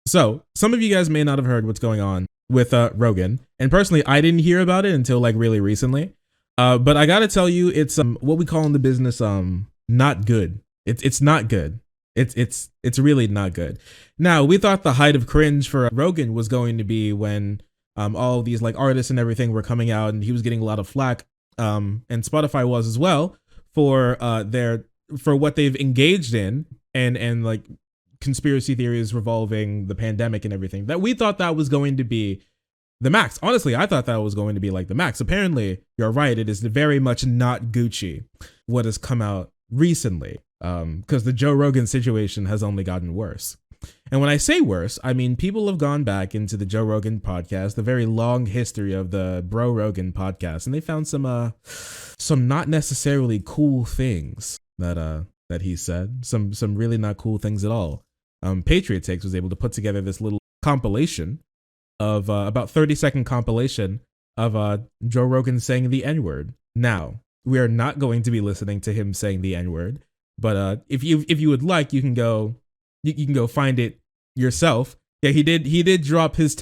So some of you guys may not have heard what's going on with Rogan, and personally, I didn't hear about it until like really recently. But I gotta tell you, it's what we call in the business not good. It's not good. It's really not good. Now we thought the height of cringe for Rogan was going to be when all of these like artists and everything were coming out, and he was getting a lot of flack. And Spotify was as well for for what they've engaged in and like conspiracy theories revolving the pandemic and everything. That we thought that was going to be the max. Honestly, I thought that was going to be like the max. Apparently, you're right. It is very much not Gucci what has come out recently, because the Joe Rogan situation has only gotten worse. And when I say worse, I mean people have gone back into the Joe Rogan podcast, the very long history of the Bro Rogan podcast, and they found some not necessarily cool things that he said. Some really not cool things at all. Patriot Takes was able to put together this little compilation of about 30-second compilation of Joe Rogan saying the N-word. Now, we are not going to be listening to him saying the N-word, but if you would like, you can go find it yourself. Yeah, he did drop his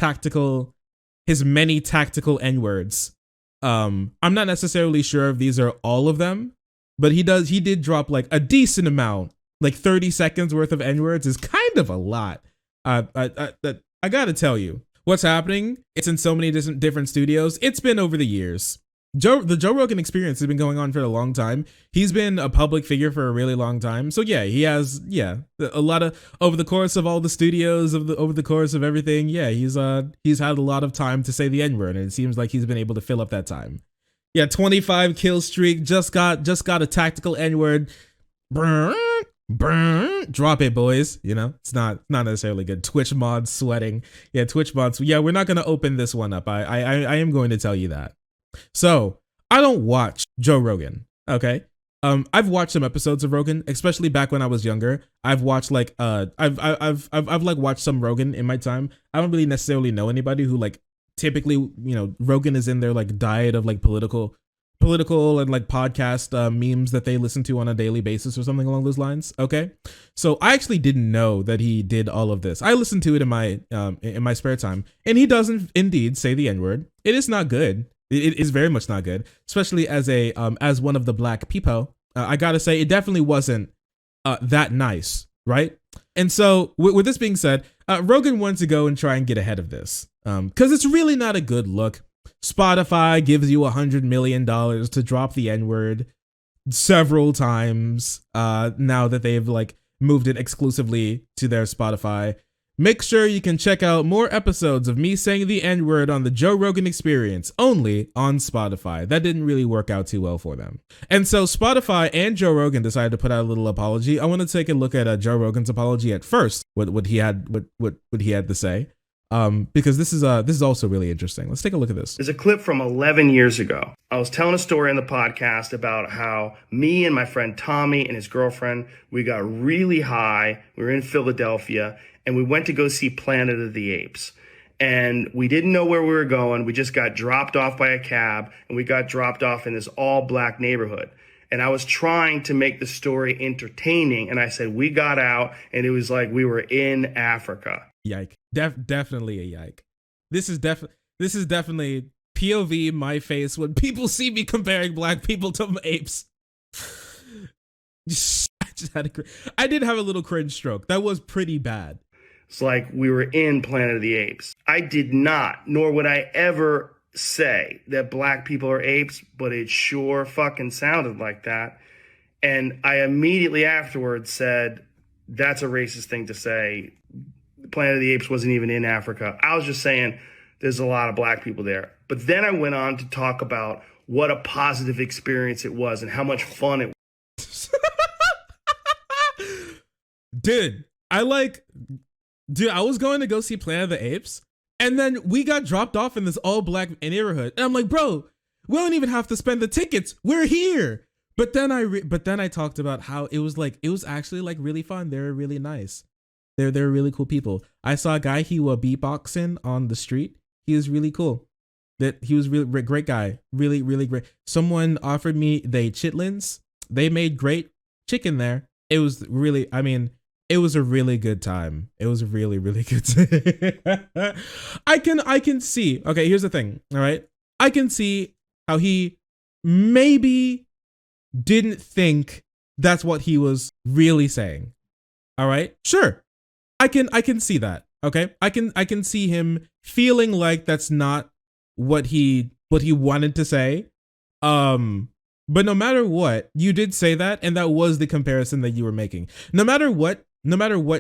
many tactical N-words. I'm not necessarily sure if these are all of them, but he did drop like a decent amount. Like 30 seconds worth of N-words is kind of a lot. I gotta tell you, what's happening? It's in so many different studios. It's been over the years. The Joe Rogan experience has been going on for a long time. He's been a public figure for a really long time. So yeah, he has a lot of over the course of all the studios over the course of everything. Yeah, he's had a lot of time to say the N-word, and it seems like he's been able to fill up that time. Yeah, 25 kill streak. Just got a tactical N-word. Drop it, boys. You know, it's not necessarily good. Twitch mods sweating. Yeah, Twitch mods. Yeah, we're not gonna open this one up. I am going to tell you that. So I don't watch Joe Rogan. Okay. I've watched some episodes of Rogan, especially back when I was younger. I've watched like I've like watched some Rogan in my time. I don't really necessarily know anybody who like typically, you know, Rogan is in their like diet of like political and like podcast memes that they listen to on a daily basis or something along those lines. Okay, so I actually didn't know that he did all of this. I listened to it in my spare time, and he doesn't indeed say the N-word. It is not good. It is very much not good, especially as as one of the black people. I gotta say, it definitely wasn't that nice, right? And so with this being said, Rogan wanted to go and try and get ahead of this because it's really not a good look. Spotify gives you $100 million to drop the N-word several times now that they've like moved it exclusively to their Spotify. Make sure you can check out more episodes of me saying the N-word on the Joe Rogan Experience, only on Spotify. That didn't really work out too well for them. And so Spotify and Joe Rogan decided to put out a little apology. I want to take a look at Joe Rogan's apology at first, what he had to say. Because this is also really interesting. Let's take a look at this. There's a clip from 11 years ago. I was telling a story on the podcast about how me and my friend Tommy and his girlfriend, we got really high. We were in Philadelphia and we went to go see Planet of the Apes. And we didn't know where we were going. We just got dropped off by a cab, and we got dropped off in this all black neighborhood. And I was trying to make the story entertaining. And I said, we got out and it was like we were in Africa. Yike. Definitely a yike. This is definitely POV my face when people see me comparing black people to apes. I did have a little cringe stroke. That was pretty bad. It's like we were in Planet of the Apes. I did not, nor would I ever say that black people are apes, but it sure fucking sounded like that. And I immediately afterwards said, that's a racist thing to say. Planet of the Apes wasn't even in Africa. I was just saying there's a lot of black people there. But then I went on to talk about what a positive experience it was and how much fun it was. Dude, I was going to go see Planet of the Apes, and then we got dropped off in this all black neighborhood. And I'm like, bro, we don't even have to spend the tickets. We're here. But then I talked about how it was actually like really fun. They're really nice. They're really cool people. I saw a guy, he was beatboxing on the street. He was really cool. He was really great guy. Really, really great. Someone offered me they chitlins. They made great chicken there. It was really, I mean, It was a really good time. It was a really, really good time. I can see. Okay, here's the thing. All right. I can see how he maybe didn't think that's what he was really saying. All right? Sure. I can see that. Okay? I can see him feeling like that's not what he wanted to say. But no matter what, you did say that, and that was the comparison that you were making. No matter what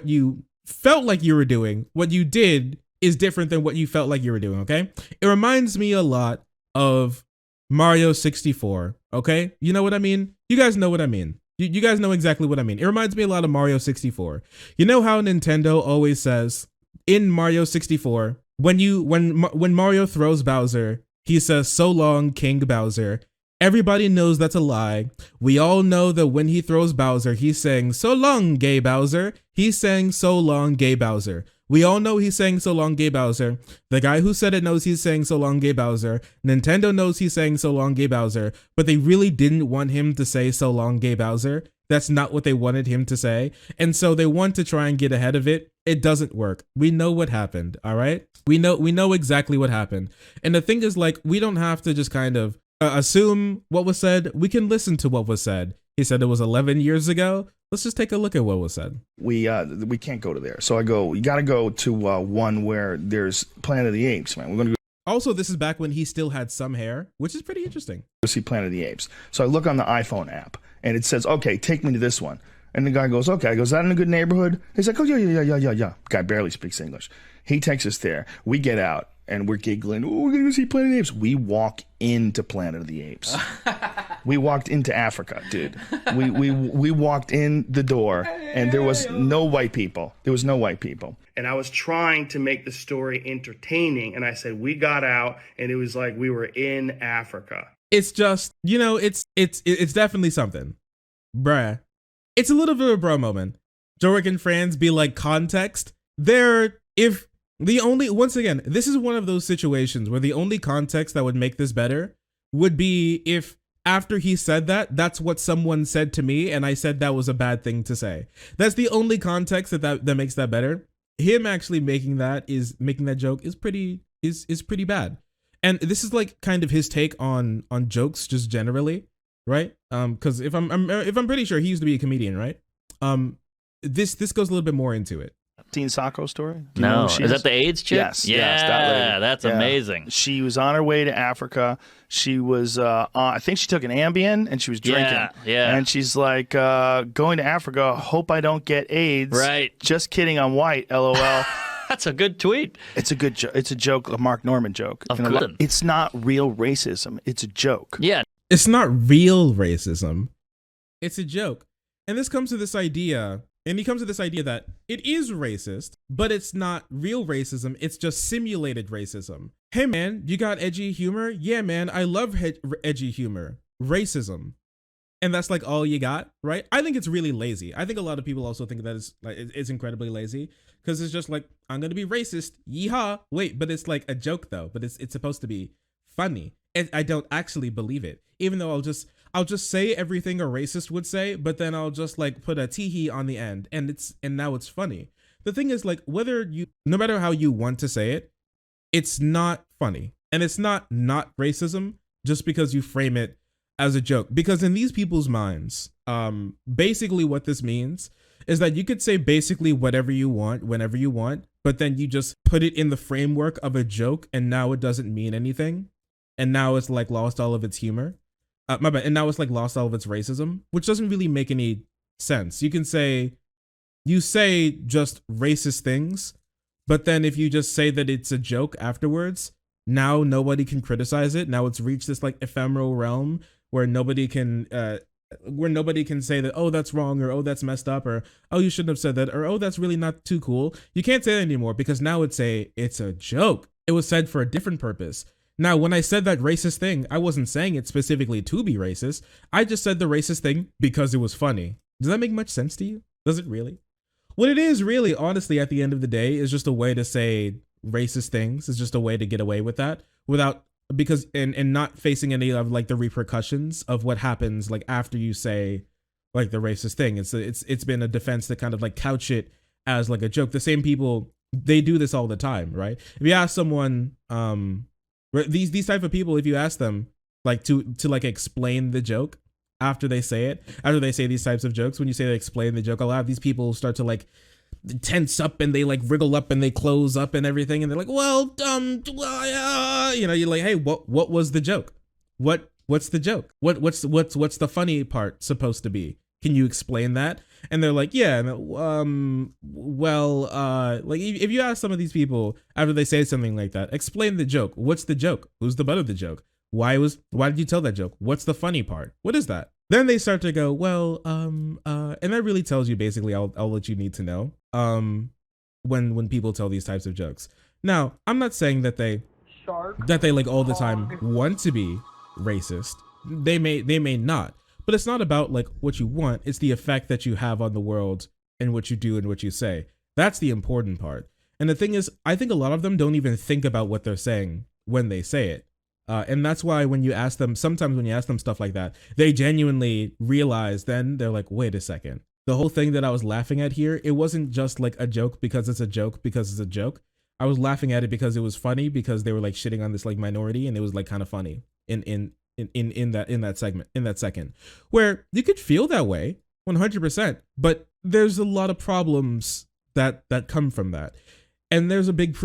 you felt like you were doing, what you did is different than what you felt like you were doing, okay? It reminds me a lot of Mario 64, okay? You know what I mean? You guys know what I mean. You guys know exactly what I mean. It reminds me a lot of Mario 64. You know how Nintendo always says in Mario 64, when Mario throws Bowser, he says, "So long, King Bowser." Everybody knows that's a lie. We all know that when he throws Bowser, he's saying, "So long, gay Bowser." He's saying, "So long, gay Bowser." We all know he's saying "So long, gay Bowser." The guy who said it knows he's saying "So long, gay Bowser." Nintendo knows he's saying "So long, gay Bowser," but they really didn't want him to say "So long, gay Bowser." That's not what they wanted him to say. And so they want to try and get ahead of it. It doesn't work. We know what happened, all right? We know exactly what happened. And the thing is, like, we don't have to just kind of assume what was said. We can listen to what was said. He said it was 11 years ago. Let's just take a look at what was said. We can't go to there. So I go, you got to go to one where there's Planet of the Apes, man. We're going to Also, this is back when he still had some hair, which is pretty interesting. go see Planet of the Apes. So I look on the iPhone app, and it says, okay, take me to this one. And the guy goes, okay. I go, is that in a good neighborhood? He's like, oh, yeah. Guy barely speaks English. He takes us there. We get out, and we're giggling. Oh, we're going to go see Planet of the Apes. We walk into Planet of the Apes. We walked into Africa, dude. We walked in the door, and there was no white people. There was no white people. And I was trying to make the story entertaining. And I said, we got out and it was like we were in Africa. It's just, it's definitely something. Bruh. It's a little bit of a bro moment. Joe Rogan fans be like, context. Once again, this is one of those situations where the only context that would make this better would be if after he said that, that's what someone said to me and I said that was a bad thing to say. That's the only context that makes that better. Him actually making that joke is pretty bad. And this is like kind of his take on jokes just generally, right? Because if I'm pretty sure he used to be a comedian, right? This goes a little bit more into it. Teen Sacco story? Do you know No, who she is that the AIDS chick? Yes, yeah, yes, that lady. that's Yeah. amazing. She was on her way to Africa. She was, I think she took an Ambien and she was drinking. Yeah. And she's like, going to Africa, hope I don't get AIDS. Right. Just kidding, I'm white, LOL. That's a good tweet. It's a good joke. It's a joke, a Mark Norman joke. Of And course. it's not real racism. It's a joke. Yeah. It's not real racism. It's a joke. And this comes to this idea, and he comes to this idea that it is racist, but it's not real racism. It's just simulated racism. Hey man, you got edgy humor? Yeah man, I love edgy humor. Racism. And that's like all you got, right? I think it's really lazy. I think a lot of people also think that it's incredibly lazy because it's just like, I'm going to be racist. Yeehaw. Wait, but it's like a joke though, but it's supposed to be funny. And I don't actually believe it, even though I'll just say everything a racist would say, but then I'll just like put a teehee on the end and now it's funny. The thing is, like, no matter how you want to say it, it's not funny. And it's not racism just because you frame it as a joke. Because in these people's minds, basically what this means is that you could say basically whatever you want, whenever you want, but then you just put it in the framework of a joke and now it doesn't mean anything. And now it's like lost all of its humor. My bad. And now it's like lost all of its racism, which doesn't really make any sense. You say just racist things, but then if you just say that it's a joke afterwards, now nobody can criticize it. Now it's reached this like ephemeral realm where nobody can say that, oh, that's wrong, or oh, that's messed up, or oh, you shouldn't have said that, or oh, that's really not too cool. You can't say that anymore because now it's a joke. It was said for a different purpose. Now, when I said that racist thing, I wasn't saying it specifically to be racist. I just said the racist thing because it was funny. Does that make much sense to you? Does it really? What it is really, honestly, at the end of the day, is just a way to say racist things. It's just a way to get away with that and not facing any of like the repercussions of what happens like after you say like the racist thing. It's been a defense to kind of like couch it as like a joke. The same people, they do this all the time, right? If you ask someone, these type of people, if you ask them like to like explain the joke after they say it, after they say these types of jokes, when you say they explain the joke, a lot of these people start to like tense up and they like wriggle up and they close up and everything, and they're like, well, you know, you're like, hey, what was the joke? What's the joke? What's the funny part supposed to be? Can you explain that? And they're like, yeah, well, like if you ask some of these people after they say something like that, explain the joke. What's the joke? Who's the butt of the joke? Why did you tell that joke? What's the funny part? What is that? Then they start to go, well, and that really tells you basically all that you need to know. When people tell these types of jokes. Now, I'm not saying that they like all the time want to be racist. They may not. But it's not about like what you want. It's the effect that you have on the world and what you do and what you say. That's the important part. And the thing is, I think a lot of them don't even think about what they're saying when they say it. And that's why when you ask them, sometimes when you ask them stuff like that, they genuinely realize, then they're like, wait a second. The whole thing that I was laughing at here, it wasn't just like a joke because it's a joke because it's a joke. I was laughing at it because it was funny, because they were like shitting on this like minority, and it was like kind of funny in that second, where you could feel that way 100%, but there's a lot of problems that come from that. And there's a big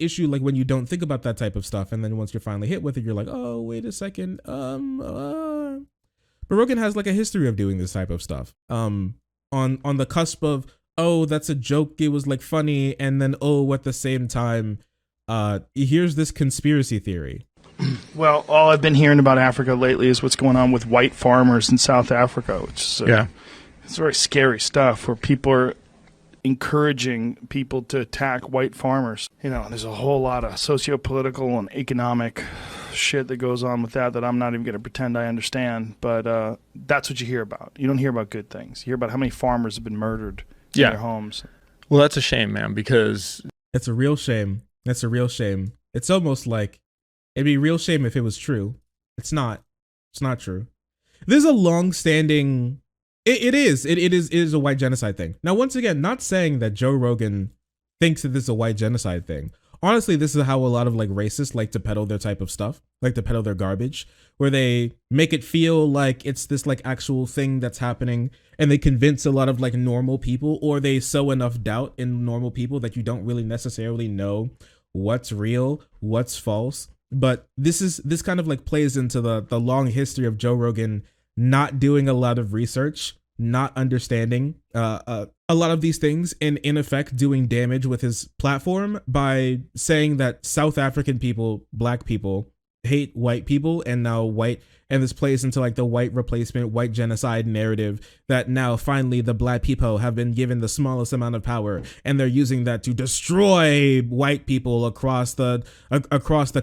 issue like when you don't think about that type of stuff, and then once you're finally hit with it, you're like, oh, wait a second. But Rogan has like a history of doing this type of stuff. On the cusp of, oh, that's a joke, it was like funny, and then at the same time, here's this conspiracy theory. Well, all I've been hearing about Africa lately is what's going on with white farmers in South Africa, which is it's very scary stuff, where people are encouraging people to attack white farmers. You know, there's a whole lot of socio-political and economic shit that goes on with that I'm not even going to pretend I understand, but that's what you hear about. You don't hear about good things. You hear about how many farmers have been murdered in their homes. Well, that's a shame, man, because it's a real shame. That's a real shame. It's almost like it'd be a real shame if it was true. It's not. It's not true. There's a long-standing. It is a white genocide thing. Now, once again, not saying that Joe Rogan thinks that this is a white genocide thing. Honestly, this is how a lot of like racists like to peddle their type of stuff, like to peddle their garbage, where they make it feel like it's this like actual thing that's happening, and they convince a lot of like normal people, or they sow enough doubt in normal people that you don't really necessarily know what's real, what's false. But this kind of like plays into the long history of Joe Rogan not doing a lot of research, not understanding a lot of these things, and in effect doing damage with his platform by saying that South African people, black people, hate white people, and this plays into like the white replacement, white genocide narrative, that now finally the black people have been given the smallest amount of power, and they're using that to destroy white people across the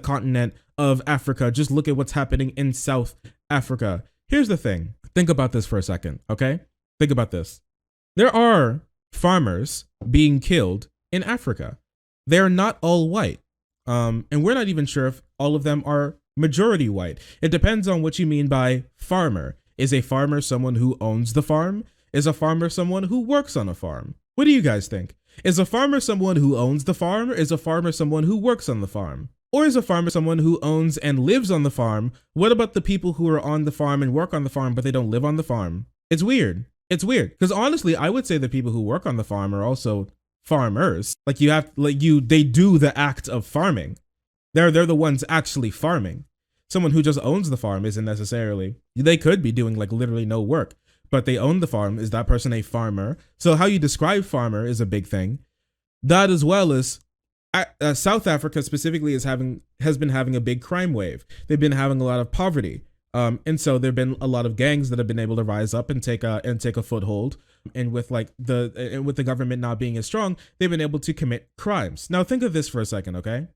continent of Africa. Just look at what's happening in South Africa. Here's the thing. Think about this for a second, okay? Think about this. There are farmers being killed in Africa. They're not all white. And we're not even sure if all of them are majority white. It depends on what you mean by farmer. Is a farmer someone who owns the farm? Is a farmer someone who works on a farm? What do you guys think? Is a farmer someone who owns the farm? Or is a farmer someone who works on the farm? Or is a farmer someone who owns and lives on the farm? What about the people who are on the farm and work on the farm, but they don't live on the farm? It's weird. It's weird. Because honestly, I would say the people who work on the farm are also farmers. They do the act of farming. They're the ones actually farming. Someone who just owns the farm isn't necessarily. They could be doing like literally no work, but they own the farm. Is that person a farmer? So how you describe farmer is a big thing. That, as well as South Africa specifically has been having a big crime wave. They've been having a lot of poverty. And so there've been a lot of gangs that have been able to rise up and take a foothold. And with the government not being as strong, they've been able to commit crimes. Now think of this for a second, okay?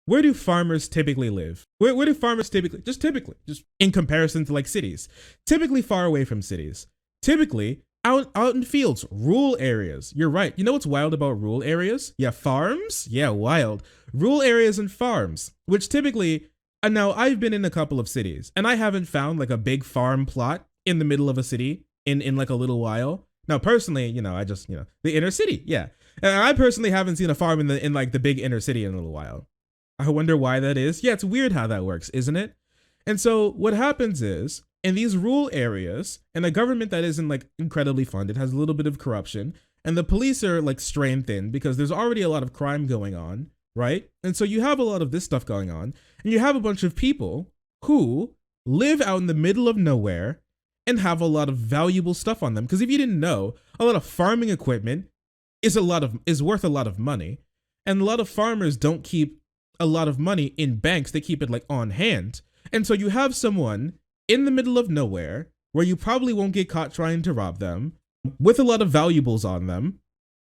Where do farmers typically live? Where do farmers typically, just in comparison to like cities, typically far away from cities, typically out in fields, rural areas. You're right. You know what's wild about rural areas? Yeah, farms? Yeah, wild. Rural areas and farms, which typically, and now I've been in a couple of cities and I haven't found like a big farm plot in the middle of a city in like a little while. Now, personally, I just, the inner city. Yeah. And I personally haven't seen a farm in like the big inner city in a little while. I wonder why that is. Yeah, it's weird how that works, isn't it? And so what happens is in these rural areas and a government that isn't like incredibly funded, has a little bit of corruption, and the police are like strained thin because there's already a lot of crime going on, right? And so you have a lot of this stuff going on, and you have a bunch of people who live out in the middle of nowhere and have a lot of valuable stuff on them. Because if you didn't know, a lot of farming equipment is worth a lot of money, and a lot of farmers don't keep a lot of money in banks. They keep it like on hand. And so you have someone in the middle of nowhere where you probably won't get caught trying to rob them with a lot of valuables on them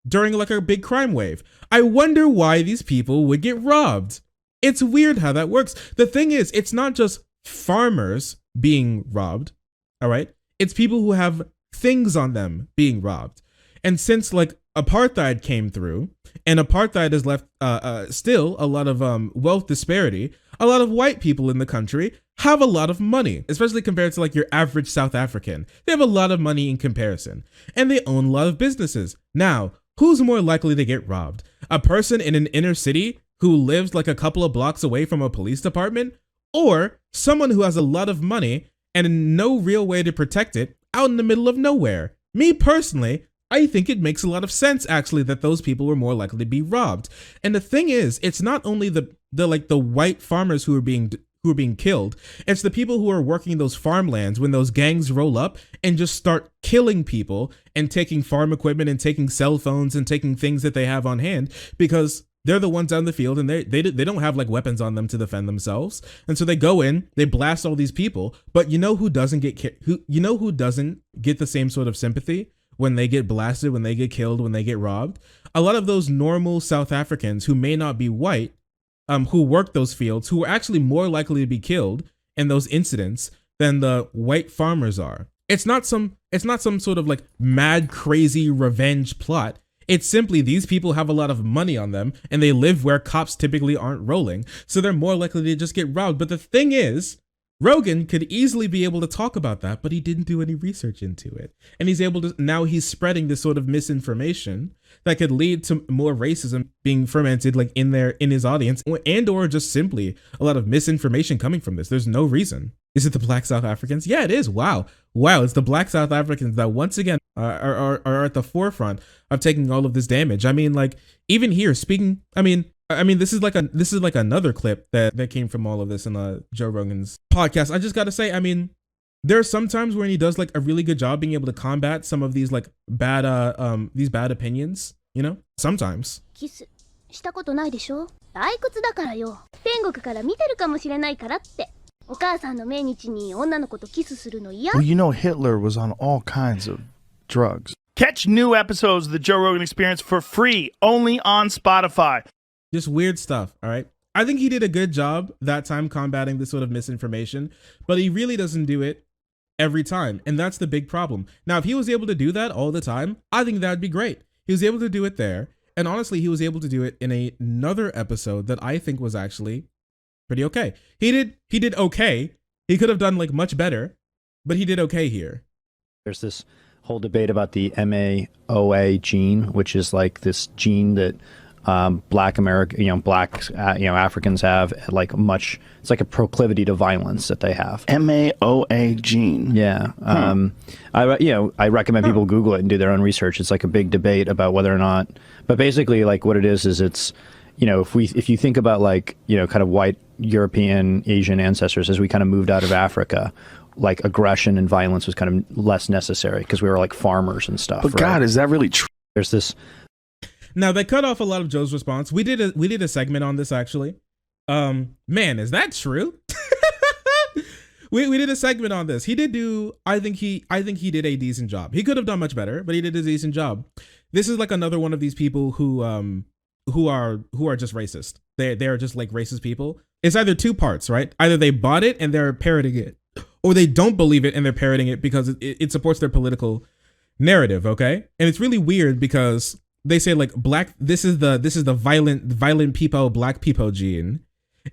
during like a big crime wave. I wonder why these people would get robbed. It's weird how that works. The thing is, it's not just farmers being robbed, all right? It's people who have things on them being robbed. And since like apartheid came through, and apartheid has left still a lot of wealth disparity, a lot of white people in the country have a lot of money, especially compared to like your average South African. They have a lot of money in comparison, and they own a lot of businesses. Now, who's more likely to get robbed? A person in an inner city who lives like a couple of blocks away from a police department, or someone who has a lot of money and no real way to protect it out in the middle of nowhere? Me personally, I think it makes a lot of sense actually that those people were more likely to be robbed. And the thing is, it's not only the white farmers who are being killed, it's the people who are working those farmlands when those gangs roll up and just start killing people and taking farm equipment and taking cell phones and taking things that they have on hand, because they're the ones out in the field and they don't have like weapons on them to defend themselves. And so they go in, they blast all these people, but you know who doesn't get the same sort of sympathy when they get blasted, when they get killed, when they get robbed? A lot of those normal South Africans who may not be white, who work those fields, who are actually more likely to be killed in those incidents than the white farmers are. It's not some sort of like mad, crazy revenge plot. It's simply these people have a lot of money on them and they live where cops typically aren't rolling, so they're more likely to just get robbed. But the thing is, Rogan could easily be able to talk about that, but he didn't do any research into it. And he's spreading this sort of misinformation that could lead to more racism being fermented like in his audience, and or just simply a lot of misinformation coming from this. There's no reason. Is it the Black South Africans? Yeah, it is. Wow. It's the Black South Africans that once again are at the forefront of taking all of this damage. I mean, like, even here speaking, I mean, this is like another clip that came from all of this in Joe Rogan's podcast. I just got to say, I mean, there are some times when he does like a really good job being able to combat some of these like these bad opinions, sometimes. キスしたことないでしょ。退屈だからよ。天国から見てるかもしれないからって。お母さんの命日に女の子とキスするの嫌？ Well, you know Hitler was on all kinds of drugs. Catch new episodes of the Joe Rogan Experience for free, only on Spotify. Just weird stuff, all right? I think he did a good job that time combating this sort of misinformation, but he really doesn't do it every time, and that's the big problem. Now, if he was able to do that all the time, I think that would be great. He was able to do it there, and honestly, he was able to do it in another episode that I think was actually pretty okay. He did okay. He could have done like much better, but he did okay here. There's this whole debate about the MAOA gene, which is like this gene that Black Africans have, like it's like a proclivity to violence that they have. MAOA gene. Yeah. I recommend people Google it and do their own research. It's like a big debate about whether or not, but basically like what it is it's, if you think about like, kind of white European, Asian ancestors, as we kind of moved out of Africa, like aggression and violence was kind of less necessary because we were like farmers and stuff. But right? God, is that really true? There's this. Now they cut off a lot of Joe's response. We did a segment on this actually. Man, is that true? we did a segment on this. He did do. I think he did a decent job. He could have done much better, but he did a decent job. This is like another one of these people who are just racist. They are just like racist people. It's either two parts, right? Either they bought it and they're parroting it, or they don't believe it and they're parroting it because it supports their political narrative. Okay, and it's really weird because they say like black. This is the violent people, black people gene,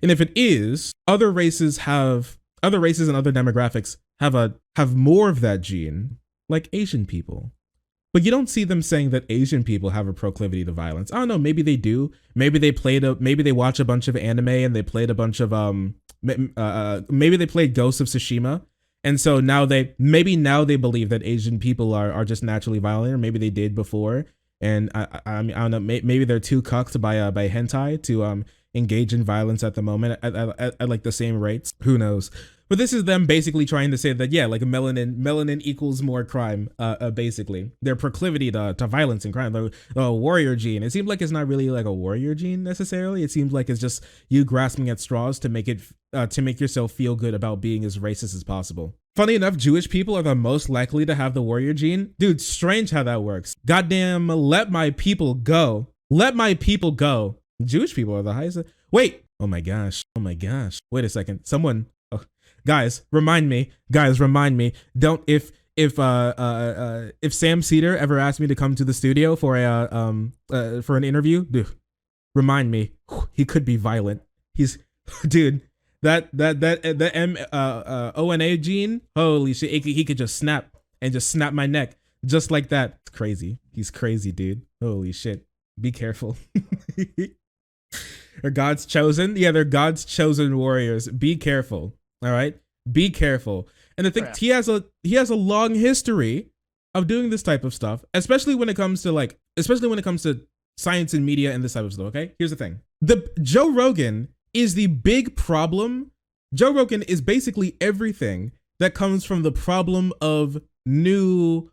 and if it is, other races and other demographics have more of that gene. like Asian people. But you don't see them saying that Asian people have a proclivity to violence. I don't know, maybe they do. Maybe they watch a bunch of anime and they played a bunch of maybe they played Ghost of Tsushima. And so now they believe that Asian people are just naturally violent, or maybe they did before. And I don't know, maybe they're too cucked by hentai to engage in violence at the moment at like the same rates. Who knows? But this is them basically trying to say that, yeah, like melanin equals more crime, basically. Their proclivity to violence and crime, the warrior gene. It seems like it's not really like a warrior gene necessarily. It seems like it's just you grasping at straws to make yourself feel good about being as racist as possible. Funny enough, Jewish people are the most likely to have the warrior gene. Dude, strange how that works. Goddamn, let my people go. Let my people go. Jewish people are the highest. Wait. Oh my gosh. Wait a second. Someone. Guys, remind me. Don't if Sam Cedar ever asked me to come to the studio for an interview, dude, remind me. He could be violent. He's dude. That ONA gene. Holy shit! He could just snap my neck just like that. It's crazy. He's crazy, dude. Holy shit! Be careful. They're God's chosen. Yeah, they're God's chosen warriors. Be careful. All right, be careful. And the thing, he has a long history of doing this type of stuff, especially when it comes to science and media and this type of stuff. Okay, here's the thing: Joe Rogan is the big problem. Joe Rogan is basically everything that comes from the problem of new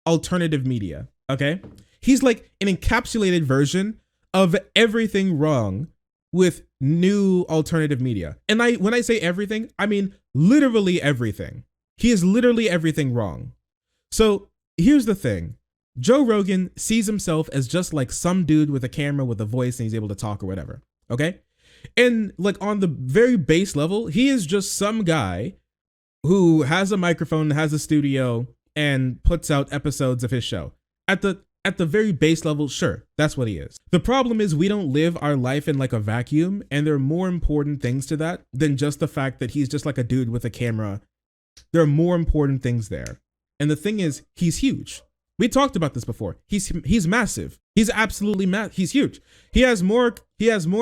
alternative media. Okay, he's like an encapsulated version of everything wrong with new alternative media. And when I say everything, I mean literally everything. He is literally everything wrong. So here's the thing. Joe Rogan sees himself as just like some dude with a camera with a voice and he's able to talk or whatever. Okay? And like on the very base level, he is just some guy who has a microphone, has a studio, and puts out episodes of his show. At the very base level, sure, that's what he is. The problem is we don't live our life in like a vacuum, and there are more important things to that than just the fact that he's just like a dude with a camera. There are more important things there. And the thing is, he's huge. We talked about this before. He's massive. He's absolutely massive. He's huge. He has more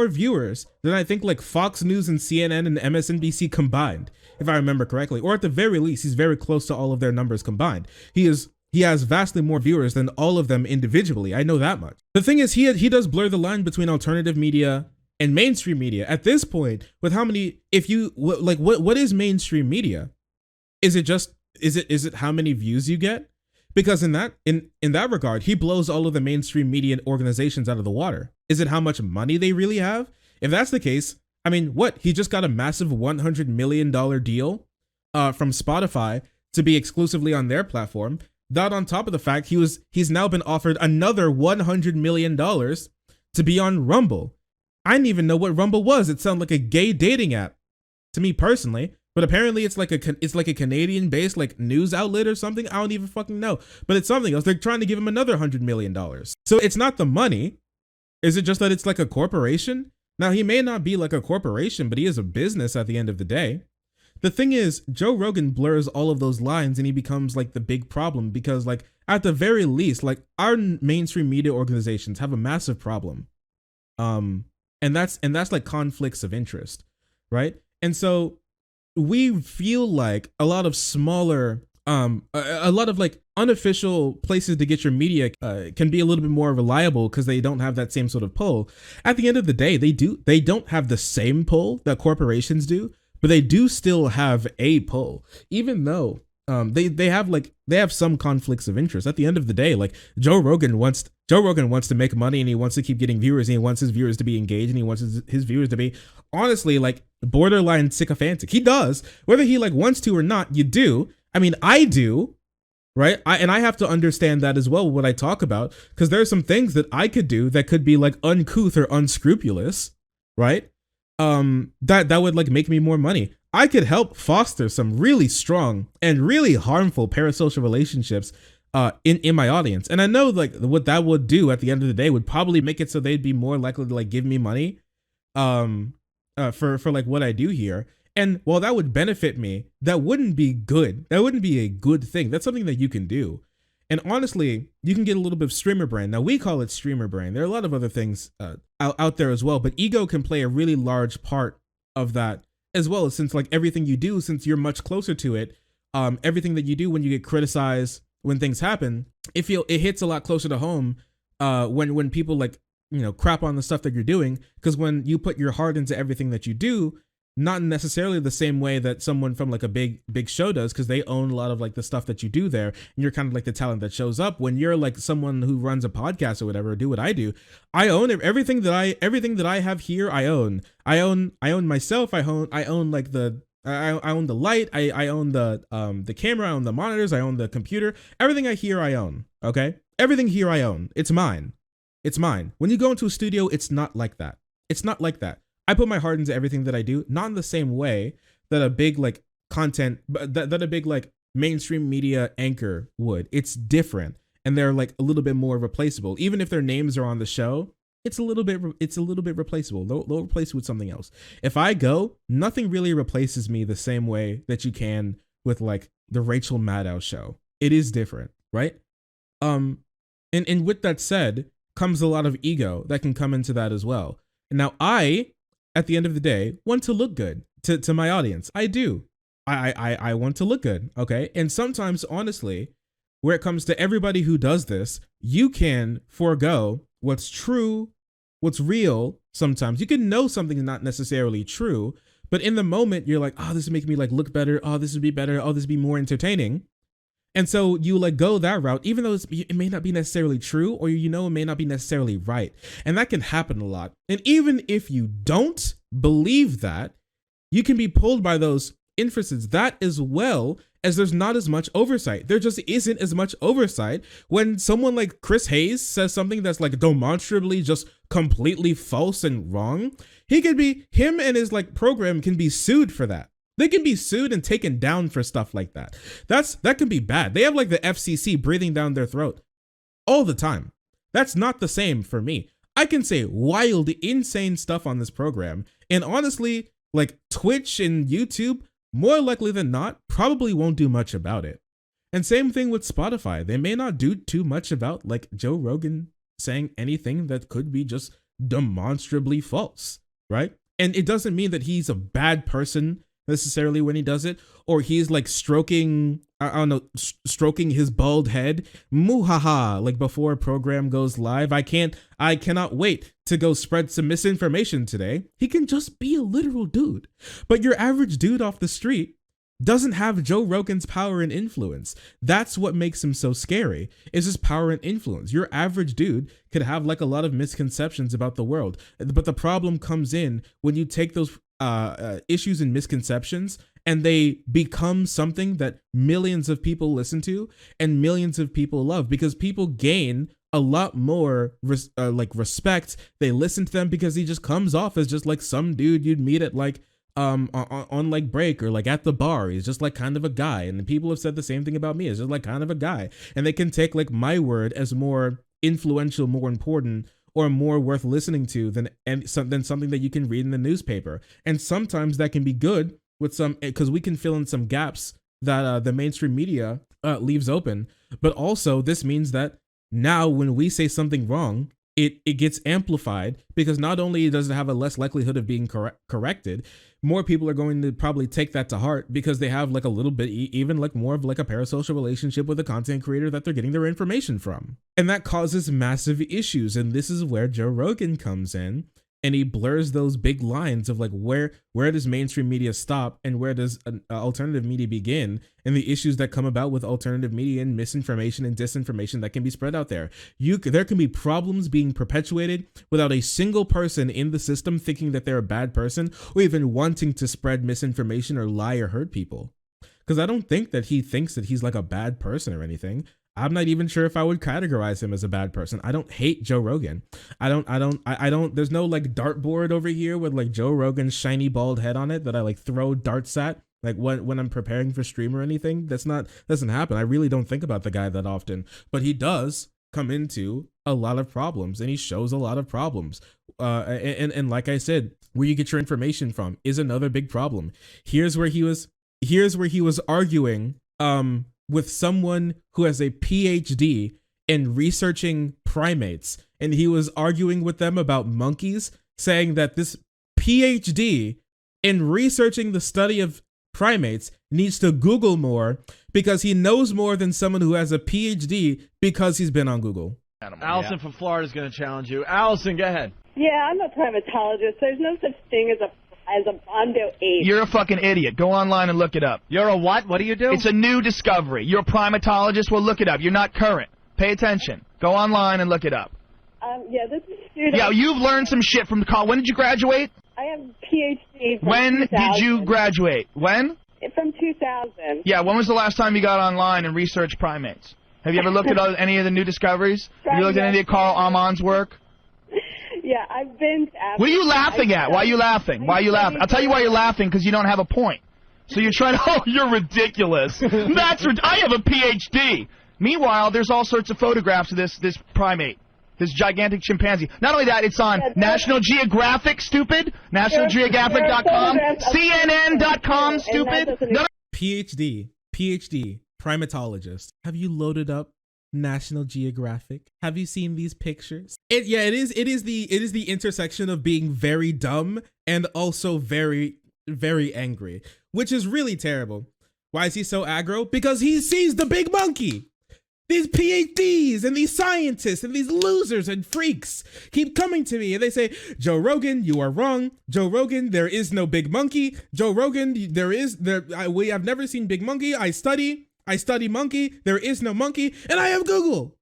viewers than I think like Fox News and CNN and MSNBC combined, if I remember correctly. Or at the very least, he's very close to all of their numbers combined. He has vastly more viewers than all of them individually. I know that much. The thing is, he does blur the line between alternative media and mainstream media. At this point, with how many, what is mainstream media? Is it how many views you get? Because in that regard, he blows all of the mainstream media organizations out of the water. Is it how much money they really have? If that's the case, I mean, he just got a massive $100 million deal from Spotify to be exclusively on their platform. That on top of the fact he's now been offered another $100 million to be on Rumble. I didn't even know what Rumble was. It sounded like a gay dating app to me personally, but apparently it's like a Canadian based like news outlet or something. I don't even fucking know, but it's something else. They're trying to give him another $100 million. So it's not the money. Is it just that it's like a corporation? Now he may not be like a corporation, but he is a business at the end of the day. The thing is, Joe Rogan blurs all of those lines and he becomes like the big problem because like at the very least, like our mainstream media organizations have a massive problem. And that's like conflicts of interest, right? And so we feel like a lot of smaller, a lot of like unofficial places to get your media can be a little bit more reliable because they don't have that same sort of pull. At the end of the day, they don't have the same pull that corporations do. But they do still have a pull, even though they have some conflicts of interest. At the end of the day, like Joe Rogan wants to make money and he wants to keep getting viewers and he wants his viewers to be engaged and he wants his viewers to be honestly like borderline sycophantic. He does, whether he like wants to or not. You do. I mean, I do, right? I have to understand that as well when I talk about, because there are some things that I could do that could be like uncouth or unscrupulous, right? That would like make me more money. I could help foster some really strong and really harmful parasocial relationships in my audience. And I know like what that would do at the end of the day would probably make it so they'd be more likely to like give me money for like what I do here. And while that would benefit me, that wouldn't be good. That wouldn't be a good thing. That's something that you can do. And honestly, you can get a little bit of streamer brain. Now, we call it streamer brain. There are a lot of other things out there as well, but ego can play a really large part of that as well, since like everything you do, since you're much closer to it, everything that you do when you get criticized, when things happen, it hits a lot closer to home when people like, you know, crap on the stuff that you're doing, because when you put your heart into everything that you do, not necessarily the same way that someone from like a big show does, because they own a lot of like the stuff that you do there, and you're kind of like the talent that shows up. When you're like someone who runs a podcast or whatever, or do what I do, I own everything that I have here. I own myself. I own like I own the light. I own the camera. I own the monitors. I own the computer. Everything I hear, I own. Okay, everything here I own. It's mine. It's mine. When you go into a studio, it's not like that. It's not like that. I put my heart into everything that I do, not in the same way that a big like content, that a big like mainstream media anchor would. It's different, and they're like a little bit more replaceable. Even if their names are on the show, it's a little bit replaceable. They'll replace it with something else. If I go, nothing really replaces me the same way that you can with like the Rachel Maddow show. It is different, right? And with that said, comes a lot of ego that can come into that as well. Now, at the end of the day, want to look good to my audience. I do. I want to look good, okay? And sometimes, honestly, where it comes to everybody who does this, you can forego what's true, what's real. Sometimes you can know something's not necessarily true, but in the moment, you're like, oh, this is making me like look better. Oh, this would be better. Oh, this would be more entertaining. And so you like go that route, even though it may not be necessarily true, or you know it may not be necessarily right. And that can happen a lot. And even if you don't believe that, you can be pulled by those inferences. That as well as there's not as much oversight. There just isn't as much oversight when someone like Chris Hayes says something that's like demonstrably just completely false and wrong. Him and his like program can be sued for that. They can be sued and taken down for stuff like that. That can be bad. They have like the FCC breathing down their throat all the time. That's not the same for me. I can say wild, insane stuff on this program. And honestly, like Twitch and YouTube, more likely than not, probably won't do much about it. And same thing with Spotify. They may not do too much about like Joe Rogan saying anything that could be just demonstrably false, right? And it doesn't mean that he's a bad person necessarily when he does it, or he's like stroking his bald head, muhaha, like before a program goes live. I cannot wait to go spread some misinformation today. He can just be a literal dude. But your average dude off the street doesn't have Joe Rogan's power and influence. That's what makes him so scary, is his power and influence. Your average dude could have like a lot of misconceptions about the world, but the problem comes in when you take those issues and misconceptions and they become something that millions of people listen to and millions of people love, because people gain a lot more respect. They listen to them because he just comes off as just like some dude you'd meet at like on like break or like at the bar. He's just like kind of a guy, and people have said the same thing about me. It's just like kind of a guy, and they can take like my word as more influential, more important, or more worth listening to than something that you can read in the newspaper. And sometimes that can be good with some, because we can fill in some gaps that the mainstream media leaves open. But also this means that now when we say something wrong, it gets amplified, because not only does it have a less likelihood of being corrected, more people are going to probably take that to heart because they have like a little bit, even like more of like a parasocial relationship with the content creator that they're getting their information from. And that causes massive issues. And this is where Joe Rogan comes in, and he blurs those big lines of like where does mainstream media stop and where does alternative media begin, and the issues that come about with alternative media and misinformation and disinformation that can be spread out there. There can be problems being perpetuated without a single person in the system thinking that they're a bad person or even wanting to spread misinformation or lie or hurt people. Because I don't think that he thinks that he's like a bad person or anything. I'm not even sure if I would categorize him as a bad person. I don't hate Joe Rogan. I don't, there's no like dartboard over here with like Joe Rogan's shiny bald head on it that I like throw darts at, like when I'm preparing for stream or anything. Doesn't happen. I really don't think about the guy that often, but he does come into a lot of problems, and he shows a lot of problems. And like I said, where you get your information from is another big problem. Here's where he was arguing with someone who has a PhD in researching primates, and he was arguing with them about monkeys, saying that this PhD in researching the study of primates needs to Google more because he knows more than someone who has a PhD because he's been on Google. Allison from Florida is going to challenge you. Allison, go ahead. Yeah, I'm a primatologist. There's no such thing as a bondo ape. You're a fucking idiot. Go online and look it up. You're a what? What do you do? It's a new discovery. You're a primatologist. Well, look it up. You're not current. Pay attention. Go online and look it up. Yeah, this is student. Yeah, you've learned some shit from the college. When did you graduate? I have a PhD from When 2000. did you graduate? When? From 2000. Yeah, when was the last time you got online and researched primates? Have you ever looked at any of the new discoveries? Have you looked at any of Carl Amon's work? Yeah, I've been to Africa. What are you laughing at? Why are you laughing? Why are you laughing? I'll tell you why you're laughing, because you don't have a point. So you're trying to, oh, you're ridiculous. I have a PhD. Meanwhile, there's all sorts of photographs of this primate, this gigantic chimpanzee. Not only that, it's on National Geographic, stupid. NationalGeographic.com. CNN.com, stupid. PhD, primatologist. Have you loaded up National Geographic? Have you seen these pictures? It is the intersection of being very dumb and also very, very angry, which is really terrible. Why is he so aggro? Because he sees the big monkey. These PhDs and these scientists and these losers and freaks keep coming to me and they say, Joe Rogan, you are wrong. Joe Rogan, there is no big monkey. Joe Rogan, we have never seen big monkey. I study monkey. There is no monkey. And I have Google.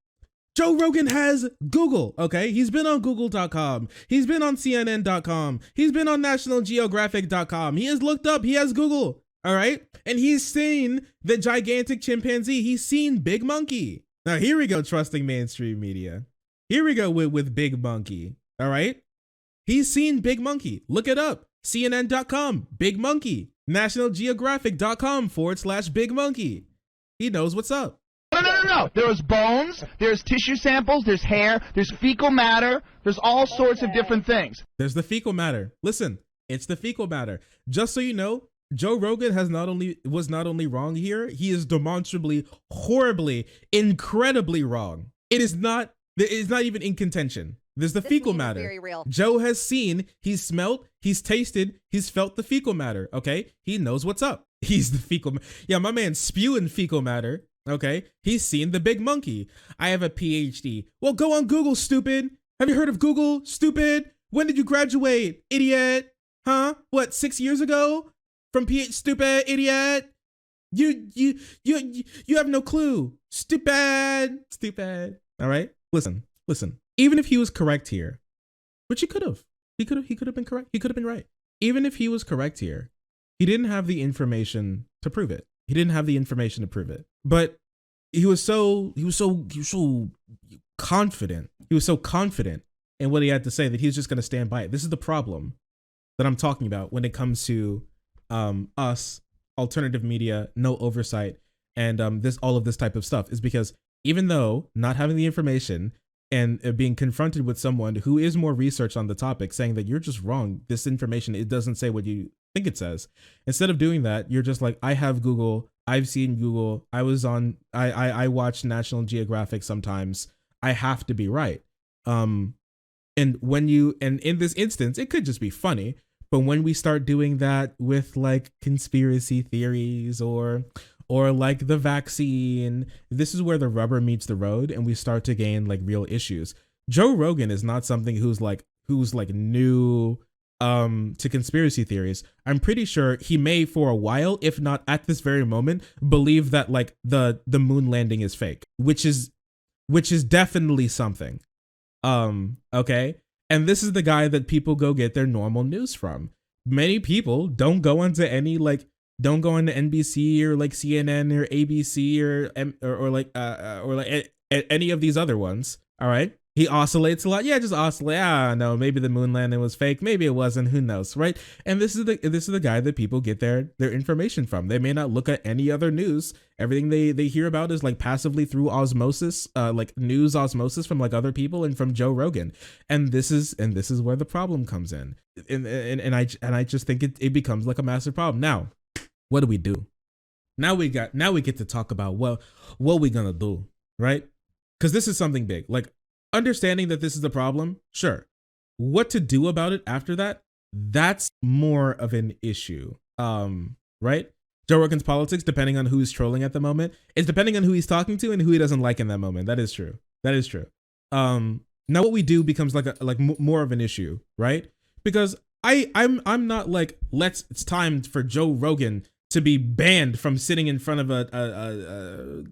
Joe Rogan has Google, okay? He's been on Google.com. He's been on CNN.com. He's been on NationalGeographic.com. He has looked up. He has Google. All right. And he's seen the gigantic chimpanzee. He's seen Big Monkey. Now, here we go, trusting mainstream media. Here we go with Big Monkey. All right. He's seen Big Monkey. Look it up. CNN.com, Big Monkey. NationalGeographic.com/Big Monkey. He knows what's up. No. There's bones, there's tissue samples, there's hair, there's fecal matter, there's all sorts of different things. There's the fecal matter. Listen, it's the fecal matter. Just so you know, Joe Rogan was not only wrong here, he is demonstrably, horribly, incredibly wrong. It is not even in contention. There's the fecal matter. Very real. Joe has seen, he's smelt, he's tasted, he's felt the fecal matter, okay? He knows what's up. He's the fecal yeah, my man's spewing fecal matter, okay? He's seen the big monkey. I have a PhD. Well, go on Google, stupid. Have you heard of Google, stupid? When did you graduate, idiot? Huh? What, 6 years ago? From stupid idiot. You have no clue. Stupid. All right. Listen. Even if he was correct here, which he could have been correct. He could have been right. Even if he was correct here, he didn't have the information to prove it. But he was so confident. He was so confident in what he had to say that he was just going to stand by it. This is the problem that I'm talking about when it comes to us, alternative media, no oversight, and all of this type of stuff, is because even though not having the information and being confronted with someone who is more researched on the topic saying that you're just wrong, this information, it doesn't say what you think it says. Instead of doing that, you're just like, I have Google, I've seen Google, I watch National Geographic sometimes, I have to be right. And in this instance, it could just be funny. But when we start doing that with like conspiracy theories or like the vaccine, this is where the rubber meets the road and we start to gain like real issues. Joe Rogan is not something who's like new to conspiracy theories. I'm pretty sure he may for a while, if not at this very moment, believe that like the moon landing is fake, which is definitely something. Okay. And this is the guy that people go get their normal news from. Many people don't go onto NBC or like CNN or ABC or any of these other ones. All right. He oscillates a lot. Yeah, just oscillate. Ah, no, maybe the moon landing was fake. Maybe it wasn't. Who knows, right? And this is the guy that people get their information from. They may not look at any other news. Everything they hear about is like passively through osmosis, like news osmosis from like other people and from Joe Rogan. And this is where the problem comes in. And I just think it becomes like a massive problem. Now, what do we do? Now we get to talk about what we gonna do, right? Because this is something big. Like, understanding that this is a problem, sure. What to do about it after that, that's more of an issue. Right? Joe Rogan's politics, depending on who he's trolling at the moment, is depending on who he's talking to and who he doesn't like in that moment. That is true. Now what we do becomes like more of an issue, right? Because I'm not like, it's time for Joe Rogan to be banned from sitting in front of the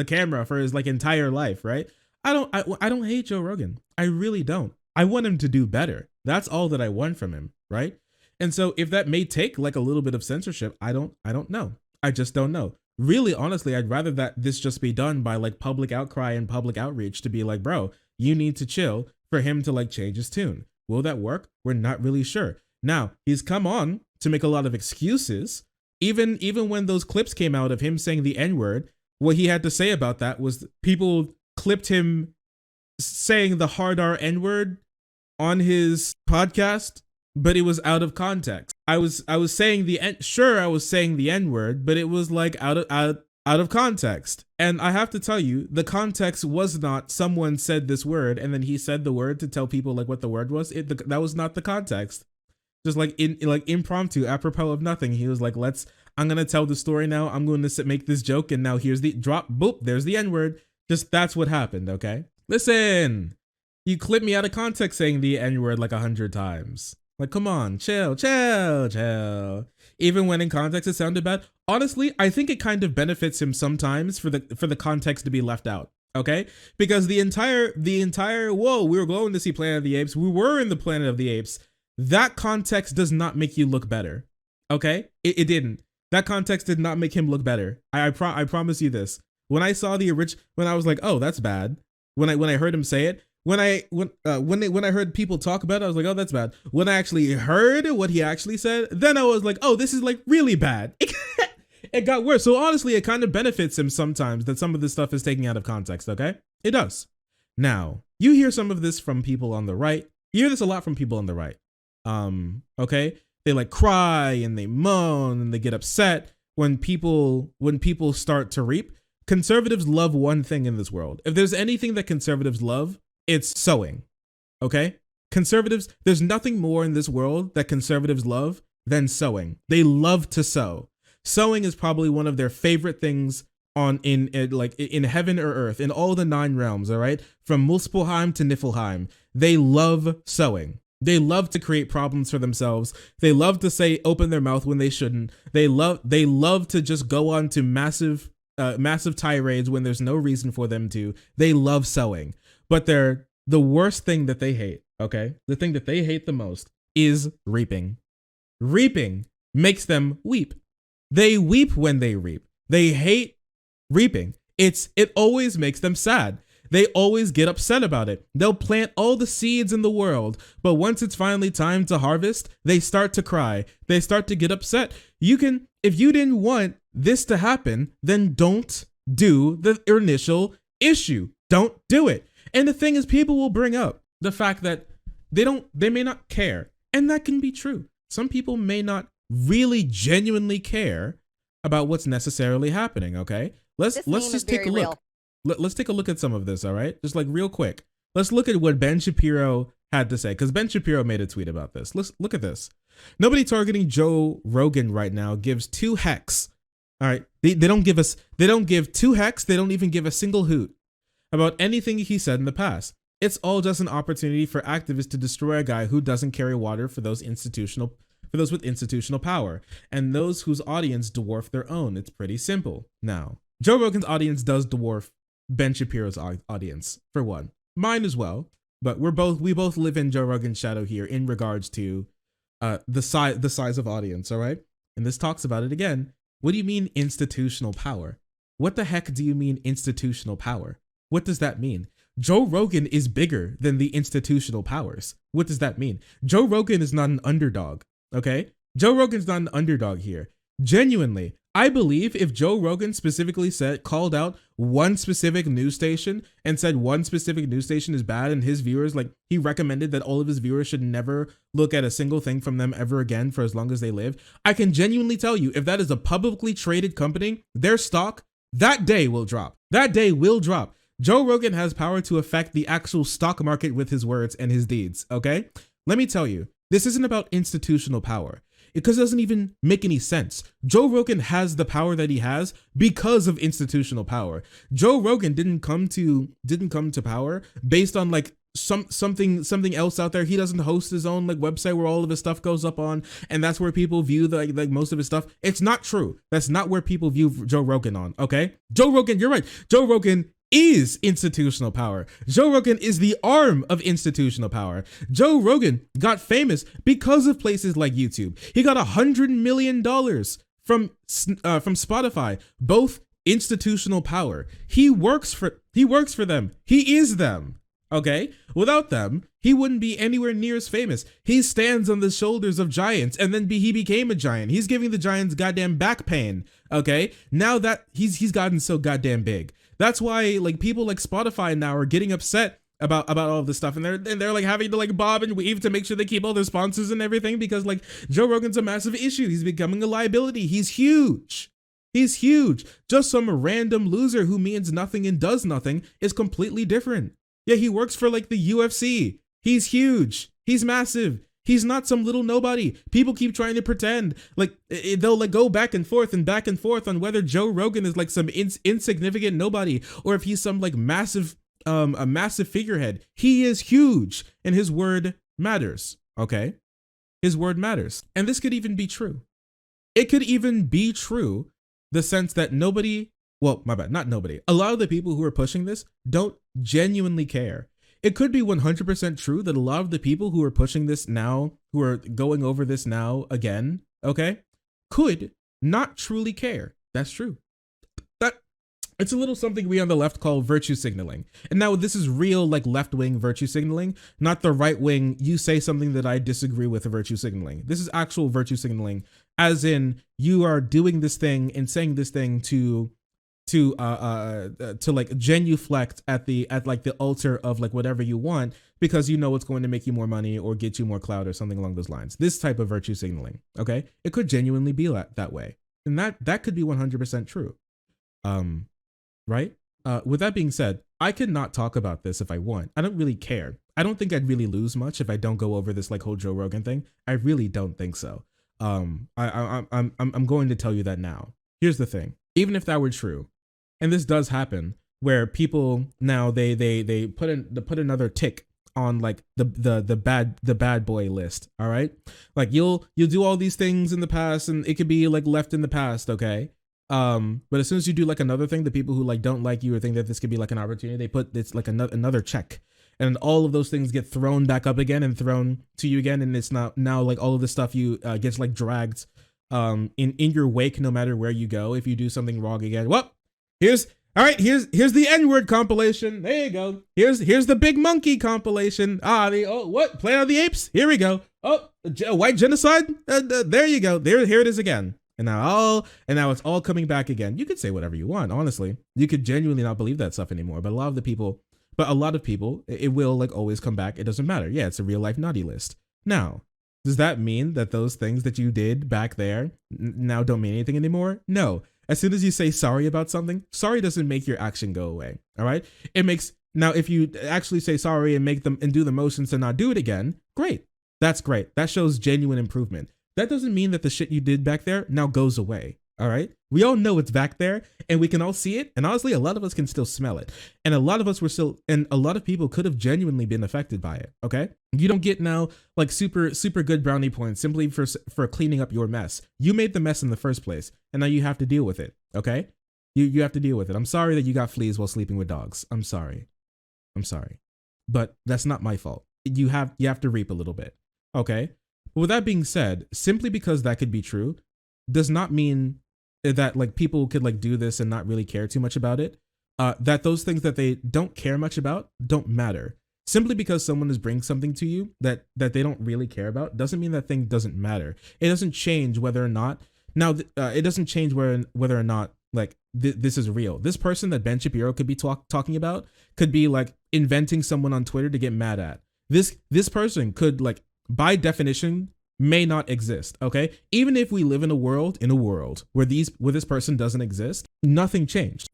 camera for his like entire life, right? I don't hate Joe Rogan. I really don't. I want him to do better. That's all that I want from him, right? And so if that may take like a little bit of censorship, I don't know. I just don't know. Really, honestly, I'd rather that this just be done by like public outcry and public outreach to be like, bro, you need to chill, for him to like change his tune. Will that work? We're not really sure. Now, he's come on to make a lot of excuses. Even when those clips came out of him saying the N-word, what he had to say about that was people clipped him saying the hard R N-word on his podcast, but it was out of context. I was saying I was saying the N-word, but it was like out of context. And I have to tell you, the context was not someone said this word and then he said the word to tell people like what the word was. That was not the context. Just like impromptu, apropos of nothing. He was like, I'm gonna tell the story now. I'm going to make this joke, and now here's the drop. Boop, there's the N-word. Just that's what happened, okay? Listen, you clip me out of context saying the N-word like 100 times. Like, come on, chill. Even when in context it sounded bad. Honestly, I think it kind of benefits him sometimes for the context to be left out. Okay? Because the entire whoa, we were going to see Planet of the Apes. We were in the Planet of the Apes. That context does not make you look better. Okay? It didn't. That context did not make him look better. I promise you this. When I saw when I was like, oh, that's bad. When I heard him say it, when I heard people talk about it, I was like, oh, that's bad. When I actually heard what he actually said, then I was like, oh, this is like really bad. It got worse. So honestly, it kind of benefits him sometimes that some of this stuff is taken out of context. Okay, it does. Now you hear some of this from people on the right. You hear this a lot from people on the right. Okay, they like cry and they moan and they get upset when people start to reap. Conservatives love one thing in this world. If there's anything that conservatives love, it's sowing. Okay? Conservatives, there's nothing more in this world that conservatives love than sowing. They love to sow. Sowing is probably one of their favorite things in heaven or earth, in all the 9 realms, all right? From Muspelheim to Niflheim. They love sowing. They love to create problems for themselves. They love to open their mouth when they shouldn't. They love to just go on to massive tirades when there's no reason for them to. They love sowing. But the worst thing that they hate, okay? The thing that they hate the most is reaping. Reaping makes them weep. They weep when they reap. They hate reaping. It always makes them sad. They always get upset about it. They'll plant all the seeds in the world, but once it's finally time to harvest, they start to cry. They start to get upset. If you didn't want this to happen, then don't do the initial issue. Don't do it. And the thing is, people will bring up the fact that they may not care. And that can be true. Some people may not really genuinely care about what's necessarily happening, okay? Let's just take a look. Let's take a look at some of this, all right? Just like real quick. Let's look at what Ben Shapiro had to say, because Ben Shapiro made a tweet about this. Let's look at this. Nobody targeting Joe Rogan right now gives 2 hecks. All right. They don't give 2 hecks. They don't even give a single hoot about anything he said in the past. It's all just an opportunity for activists to destroy a guy who doesn't carry water for those with institutional power and those whose audience dwarf their own. It's pretty simple. Now, Joe Rogan's audience does dwarf Ben Shapiro's audience, for one. Mine as well, but we both live in Joe Rogan's shadow here in regards to the size of audience, all right? And this talks about it again. What do you mean institutional power? What the heck do you mean institutional power? What does that mean? Joe Rogan is bigger than the institutional powers. What does that mean? Joe Rogan is not an underdog, okay? Joe Rogan's not an underdog here. Genuinely, I believe if Joe Rogan specifically called out one specific news station and said one specific news station is bad and his viewers, like he recommended that all of his viewers should never look at a single thing from them ever again for as long as they live, I can genuinely tell you if that is a publicly traded company, their stock that day will drop. That day will drop. Joe Rogan has power to affect the actual stock market with his words and his deeds, okay? Let me tell you, this isn't about institutional power. Because it doesn't even make any sense. Joe Rogan has the power that he has because of institutional power. Joe Rogan didn't come to power based on like something else out there. He doesn't host his own like website where all of his stuff goes up on, and that's where people view like most of his stuff. It's not true. That's not where people view Joe Rogan on, okay? Joe Rogan, you're right. Joe Rogan is institutional power. Joe Rogan is the arm of institutional power. Joe Rogan got famous because of places like YouTube. He got $100 million from Spotify, both institutional power. He works for them. He is them. Okay? Without them, he wouldn't be anywhere near as famous. He stands on the shoulders of giants, and then he became a giant. He's giving the giants goddamn back pain. Okay? Now that he's gotten so goddamn big. That's why like people like Spotify now are getting upset about all of this stuff, and they're like having to like bob and weave to make sure they keep all their sponsors and everything, because like Joe Rogan's a massive issue. He's becoming a liability. He's huge. He's huge. Just some random loser who means nothing and does nothing is completely different. Yeah, he works for like the UFC. He's huge. He's massive. He's not some little nobody. People keep trying to pretend like they'll like go back and forth on whether Joe Rogan is like some insignificant nobody or if he's some like massive a massive figurehead. He is huge and his word matters. Okay? His word matters. And this could even be true. It could even be true the sense that nobody, well, my bad, not nobody. A lot of the people who are pushing this don't genuinely care. It could be 100% true that a lot of the people who are pushing this now, who are going over this now again, okay, could not truly care. That's true. It's a little something we on the left call virtue signaling. And now this is real like left-wing virtue signaling, not the right-wing, you say something that I disagree with virtue signaling. This is actual virtue signaling, as in you are doing this thing and saying this thing to like genuflect at like the altar of like whatever you want because you know it's going to make you more money or get you more clout or something along those lines. This type of virtue signaling, okay? It could genuinely be that way. And that could be 100% true. Right? With that being said, I could not talk about this if I want. I don't really care. I don't think I'd really lose much if I don't go over this like whole Joe Rogan thing. I really don't think so. I'm going to tell you that now. Here's the thing. Even if that were true, and this does happen, where people now they put another tick on like the bad boy list. All right, like you'll do all these things in the past, and it could be like left in the past. Okay. But as soon as you do like another thing, the people who like don't like you or think that this could be like an opportunity, they put it's like another check, and all of those things get thrown back up again and thrown to you again, and it's now like all of the stuff you gets like dragged in your wake no matter where you go if you do something wrong again. Well, here's the N-word compilation. There you go. Here's the big monkey compilation. What Planet of the Apes? Here we go. White genocide. There you go. Here it is again. And now it's all coming back again. You could say whatever you want, honestly. You could genuinely not believe that stuff anymore. But a lot of people, it will like always come back. It doesn't matter. Yeah, it's a real life naughty list. Now, does that mean that those things that you did back there now don't mean anything anymore? No. As soon as you say sorry about something, sorry doesn't make your action go away. All right? It makes, now if you actually say sorry and make them and do the motions to not do it again, great. That's great. That shows genuine improvement. That doesn't mean that the shit you did back there now goes away. All right. We all know it's back there and we can all see it. And honestly, a lot of us can still smell it. And a lot of us and a lot of people could have genuinely been affected by it. Okay. You don't get now like super good brownie points simply for cleaning up your mess. You made the mess in the first place and now you have to deal with it. Okay. You have to deal with it. I'm sorry that you got fleas while sleeping with dogs. I'm sorry. But that's not my fault. You have to reap a little bit. Okay. But with that being said, simply because that could be true does not mean that like people could like do this and not really care too much about it. that those things that they don't care much about don't matter. Simply because someone is bringing something to you that they don't really care about doesn't mean that thing doesn't matter. It doesn't change whether or not it doesn't change whether or not like this is real. This person that Ben Shapiro could be talking about could be like inventing someone on Twitter to get mad at. This person could, like, by definition, may not exist. Okay, even if we live in a world where this person doesn't exist, nothing changed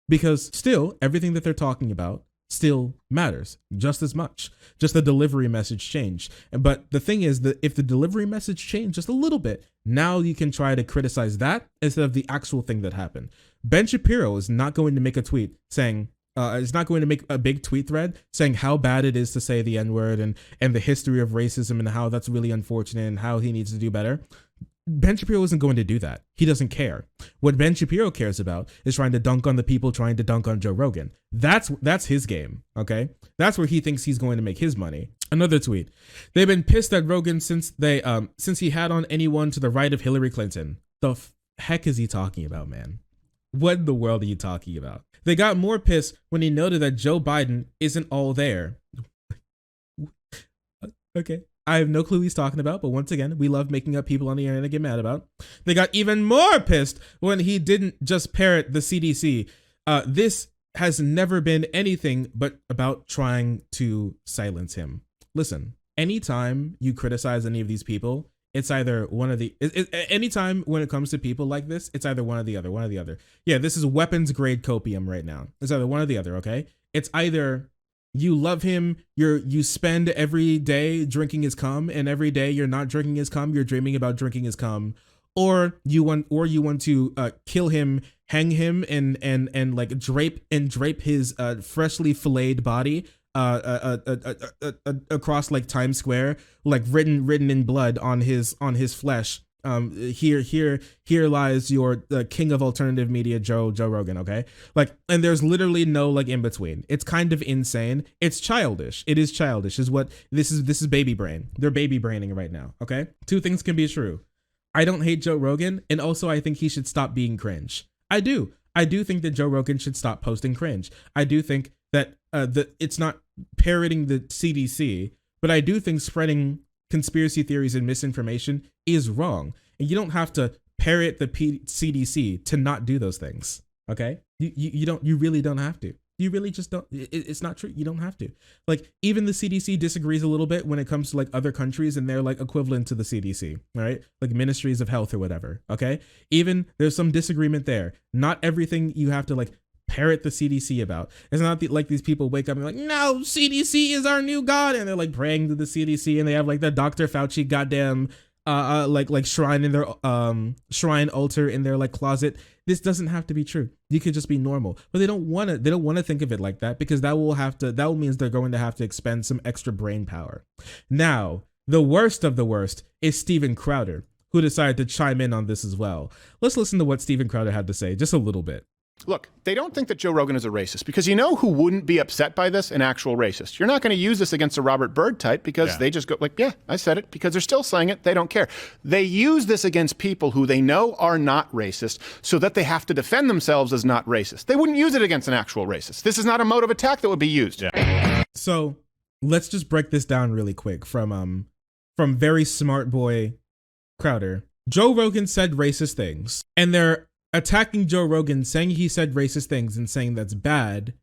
because still everything that they're talking about still matters just as much. Just the delivery message changed. But the thing is that if the delivery message changed just a little bit, now you can try to criticize that instead of the actual thing that happened. Ben Shapiro is not going to make a tweet saying, is not going to make a big tweet thread saying how bad it is to say the N-word and the history of racism and how that's really unfortunate and how he needs to do better. Ben Shapiro isn't going to do that. He doesn't care. What Ben Shapiro cares about is trying to dunk on the people trying to dunk on Joe Rogan. That's his game, okay? That's where he thinks he's going to make his money. Another tweet. They've been pissed at Rogan since he had on anyone to the right of Hillary Clinton. The heck is he talking about, man? What in the world are you talking about? They got more pissed when he noted that Joe Biden isn't all there. Okay. I have no clue he's talking about, but once again, we love making up people on the internet to get mad about. They got even more pissed when he didn't just parrot the CDC. This has never been anything but about trying to silence him. Listen, anytime you criticize any of these people, it's either one of the, anytime when it comes to people like this, it's either one or the other. Yeah, this is weapons grade copium right now. It's either one or the other, okay? It's either you love him, you spend every day drinking his cum, and every day you're not drinking his cum, you're dreaming about drinking his cum, or you want to kill him, hang him, and like drape his freshly filleted body across like Times Square, like written in blood on his flesh. Here lies your king of alternative media, Joe Rogan. Okay, like, and there's literally no like in between. It's kind of insane. It's childish. It is childish. Is what this is. This is baby brain. They're baby braining right now. Okay, two things can be true. I don't hate Joe Rogan, and also I think he should stop being cringe. I do think that Joe Rogan should stop posting cringe. I do think that it's not parroting the CDC, but I do think spreading conspiracy theories and misinformation is wrong. And you don't have to parrot the CDC to not do those things. Okay? You really don't have to. You really just don't. It's not true. You don't have to. Like, even the CDC disagrees a little bit when it comes to like other countries and they're like equivalent to the CDC, right? Like ministries of health or whatever. Okay? Even there's some disagreement there. Not everything you have to like parrot the CDC about. It's not like these people wake up and like, no, CDC is our new god, and they're like praying to the CDC, and they have like the Dr. Fauci goddamn like shrine in their shrine altar in their like closet. This doesn't have to be true. You could just be normal, but they don't want to think of it like that, because that will means they're going to have to expend some extra brain power. Now, the worst of the worst is Steven Crowder, who decided to chime in on this as well. Let's listen to what Steven Crowder had to say, just a little bit. Look, they don't think that Joe Rogan is a racist, because you know who wouldn't be upset by this? An actual racist. You're not going to use this against a Robert Byrd type, because they just go like, yeah, I said it, because they're still saying it. They don't care. They use this against people who they know are not racist, so that they have to defend themselves as not racist. They wouldn't use it against an actual racist. This is not a mode of attack that would be used. Yeah. So let's just break this down really quick from very smart boy Crowder. Joe Rogan said racist things, and they're attacking Joe Rogan, saying he said racist things and saying that's bad,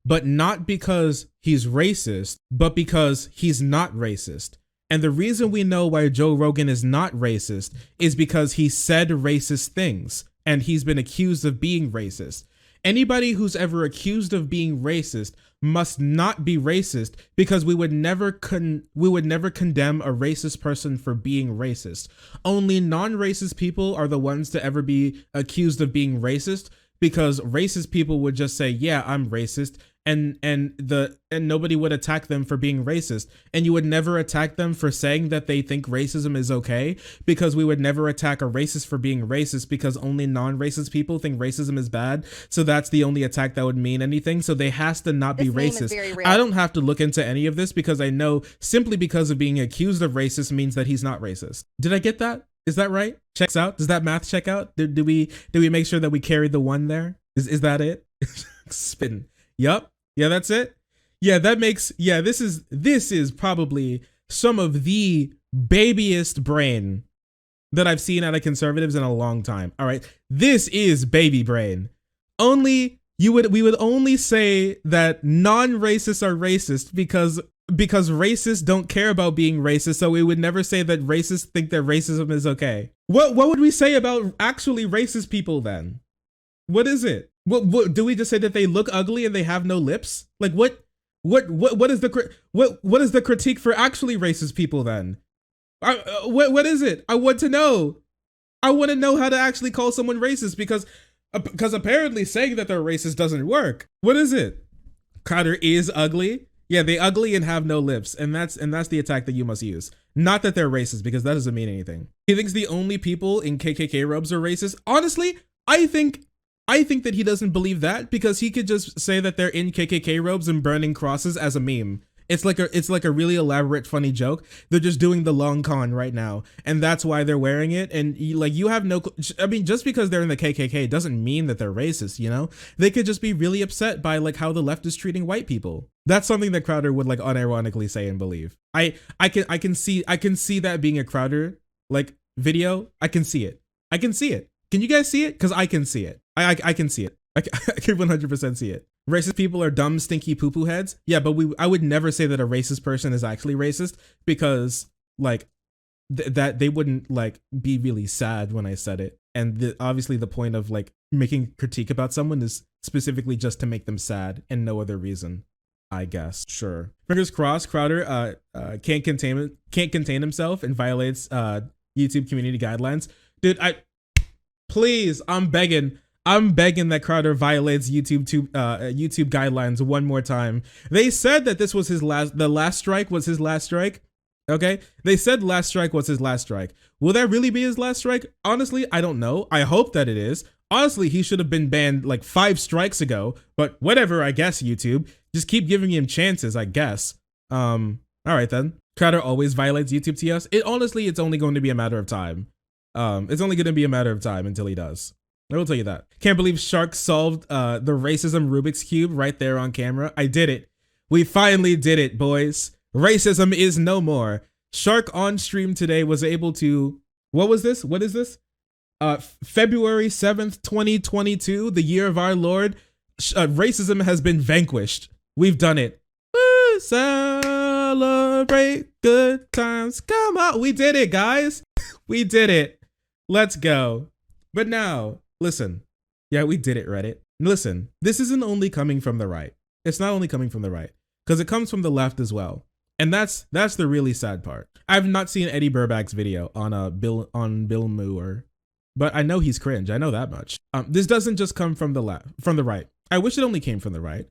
but not because he's racist, but because he's not racist. And the reason we know why Joe Rogan is not racist is because he said racist things, and he's been accused of being racist. Anybody who's ever accused of being racist must not be racist, because we would never condemn a racist person for being racist. Only non-racist people are the ones to ever be accused of being racist, because racist people would just say, yeah, I'm racist, and nobody would attack them for being racist. And you would never attack them for saying that they think racism is okay, because we would never attack a racist for being racist, because only non-racist people think racism is bad. So that's the only attack that would mean anything. So they has to not be racist. I don't have to look into any of this, because I know simply because of being accused of racist means that he's not racist. Did I get that? Is that right? Checks out? Does that math check out? Did we make sure that we carried the one there? Is that it? Spin. Yup. Yeah, that's it. Yeah, that makes, yeah, this is probably some of the babyest brain that I've seen out of conservatives in a long time. All right. This is baby brain. We would only say that non-racists are racist because racists don't care about being racist, so we would never say that racists think that racism is okay. What would we say about actually racist people then? What is it? What do we just say that they look ugly and they have no lips? Like what is the critique for actually racist people then? What is it? I want to know. I want to know how to actually call someone racist because apparently saying that they're racist doesn't work. What is it? Crowder is ugly. Yeah, they ugly and have no lips, and that's the attack that you must use. Not that they're racist, because that doesn't mean anything. He thinks the only people in KKK robes are racist. Honestly, I think that he doesn't believe that because he could just say that they're in KKK robes and burning crosses as a meme. It's like a really elaborate, funny joke. They're just doing the long con right now, and that's why they're wearing it. And you have no, I mean, just because they're in the KKK doesn't mean that they're racist. You know, they could just be really upset by like how the left is treating white people. That's something that Crowder would like unironically say and believe. I can see that being a Crowder like video. I can see it. Can you guys see it? Because I can see it. I can see it. I can 100% see it. Racist people are dumb, stinky poo-poo heads. Yeah, but I would never say that a racist person is actually racist because like that they wouldn't like be really sad when I said it. And obviously the point of like making critique about someone is specifically just to make them sad and no other reason, I guess. Sure. Fingers crossed, Crowder can't contain himself and violates YouTube community guidelines. Dude, please, I'm begging that Crowder violates YouTube guidelines one more time. They said that this was the last strike was his last strike. Okay? They said last strike was his last strike. Will that really be his last strike? Honestly, I don't know. I hope that it is. Honestly, he should have been banned like 5 strikes ago, but whatever, I guess, YouTube. Just keep giving him chances, I guess. All right then. Crowder always violates YouTube TS. It's only going to be a matter of time. It's only going to be a matter of time until he does. I will tell you that. Can't believe Shark solved the racism Rubik's Cube right there on camera. I did it. We finally did it, boys. Racism is no more. Shark on stream today was able to, what was this? What is this? February 7th, 2022, the year of our Lord. Racism has been vanquished. We've done it. Woo, celebrate good times. Come on. We did it, guys. We did it. Let's go. But now, listen. Yeah, we did it, Reddit. Listen, this isn't only coming from the right. It's not only coming from the right, because it comes from the left as well. And that's the really sad part. I've not seen Eddie Burback's video on Bill Moore, but I know he's cringe. I know that much. This doesn't just come from the left, from the right. I wish it only came from the right,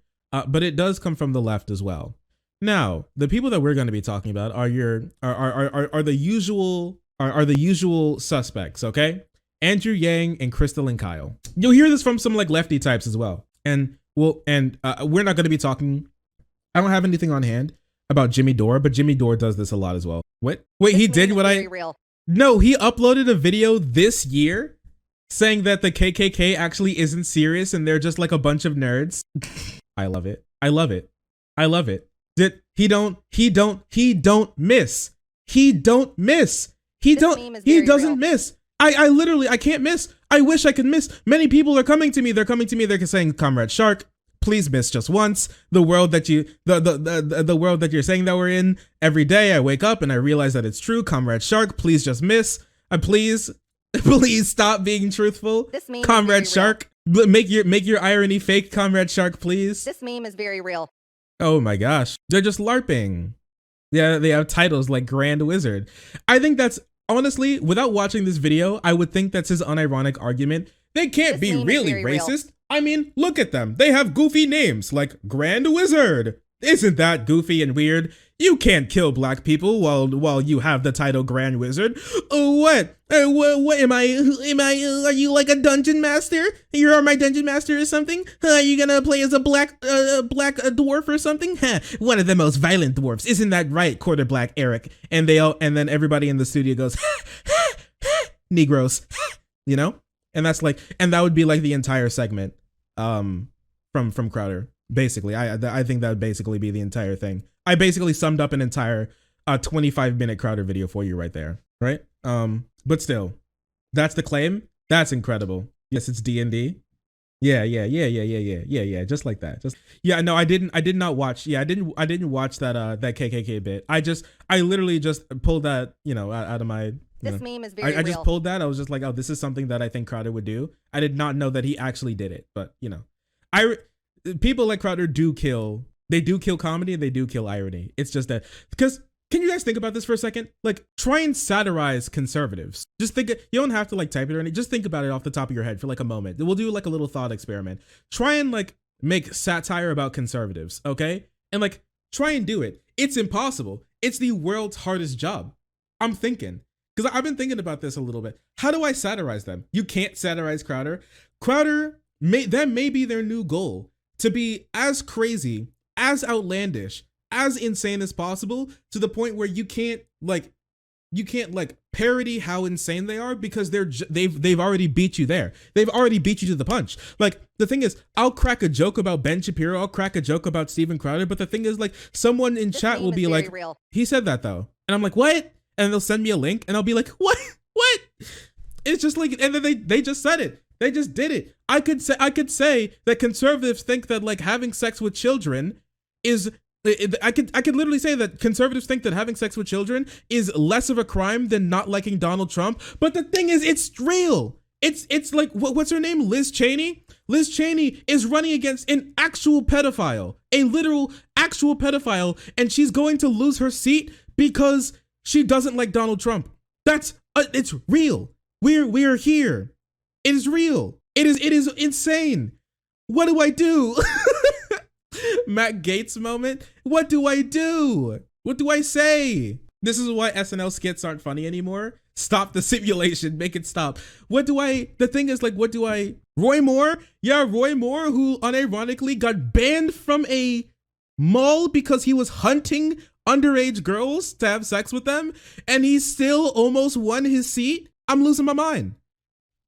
but it does come from the left as well. Now, the people that we're going to be talking about are the usual suspects. Okay, Andrew Yang and Crystal and Kyle. You'll hear this from some like lefty types as well. And we're not going to be talking. I don't have anything on hand about Jimmy Dore, but Jimmy Dore does this a lot as well. What? Wait, he did what I? No, he uploaded a video this year saying that the KKK actually isn't serious and they're just like a bunch of nerds. I love it. I love it. I love it. He don't miss. He doesn't miss. I literally, I can't miss. I wish I could miss. Many people are coming to me. They're coming to me. They're saying, Comrade Shark, please miss just once. The world that the world that you're saying that we're in every day. I wake up and I realize that it's true. Comrade Shark, please just miss. Please stop being truthful. This meme Comrade is very Shark, make your irony fake. Comrade Shark, please. This meme is very real. Oh my gosh, they're just LARPing. Yeah, they have titles like Grand Wizard. I think that's honestly, without watching this video, I would think that's his unironic argument. They can't be really racist. I mean, look at them. They have goofy names like Grand Wizard. Isn't that goofy and weird? You can't kill black people while you have the title Grand Wizard. What am I? Are you like a dungeon master? You're my dungeon master or something? Are you gonna play as a black dwarf or something? One of the most violent dwarfs. Isn't that right, quarter black Eric? And then everybody in the studio goes, Negroes, you know? And that would be like the entire segment. from Crowder. Basically, I think that would basically be the entire thing. I basically summed up an entire 25-minute Crowder video for you right there, right? But still, that's the claim. That's incredible. Yes, it's D&D. Yeah. Just like that. No, I did not watch. Yeah, I didn't watch that that KKK bit. I literally just pulled that, out of my. This meme is very I just real. pulled that. I was just like, oh, this is something that I think Crowder would do. I did not know that he actually did it, but people like Crowder do kill. They do kill comedy and they do kill irony. It's just that because. Can you guys think about this for a second? Like, try and satirize conservatives. Just think, you don't have to like type it or anything. Just think about it off the top of your head for like a moment. We'll do like a little thought experiment. Try and like make satire about conservatives, okay? And like, try and do it. It's impossible. It's the world's hardest job. I'm thinking, because I've been thinking about this a little bit. How do I satirize them? You can't satirize Crowder. That may be their new goal, to be as crazy, as outlandish, as insane as possible, to the point where you can't parody how insane they are, because they've already beat you there. They've already beat you to the punch. Like, the thing is, I'll crack a joke about Ben Shapiro, I'll crack a joke about Steven Crowder, but the thing is, like, someone in chat will be like, real. He said that though. And I'm like, what? And they'll send me a link and I'll be like, what? It's just like, and then they just said it. They just did it. I could say that conservatives think that like having sex with children is I could literally say that conservatives think that having sex with children is less of a crime than not liking Donald Trump. But the thing is, it's real. It's like, what's her name? Liz Cheney? Liz Cheney is running against an actual pedophile, a literal actual pedophile, and she's going to lose her seat because she doesn't like Donald Trump. It's real. We're here. It is real. It is insane. What do I do? Matt Gaetz moment. What do I do? What do I say? This is why SNL skits aren't funny anymore. Stop the simulation. Make it stop. The thing is, like, Roy Moore? Yeah, Roy Moore, who unironically got banned from a mall because he was hunting underage girls to have sex with them, and he still almost won his seat. I'm losing my mind.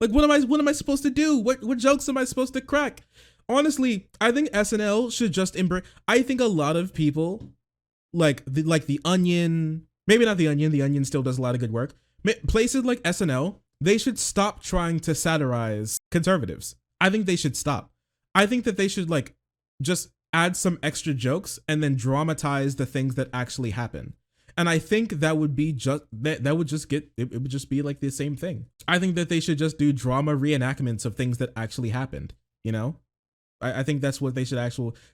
Like, what am I supposed to do? What jokes am I supposed to crack? Honestly, I think SNL should just embrace. I think a lot of people, like the Onion, maybe not the Onion. The Onion still does a lot of good work. Places like SNL, they should stop trying to satirize conservatives. I think they should stop. I think that they should like just add some extra jokes and then dramatize the things that actually happen. And I think that would be that would just be like the same thing. I think that they should just do drama reenactments of things that actually happened, you know? I think that's what they should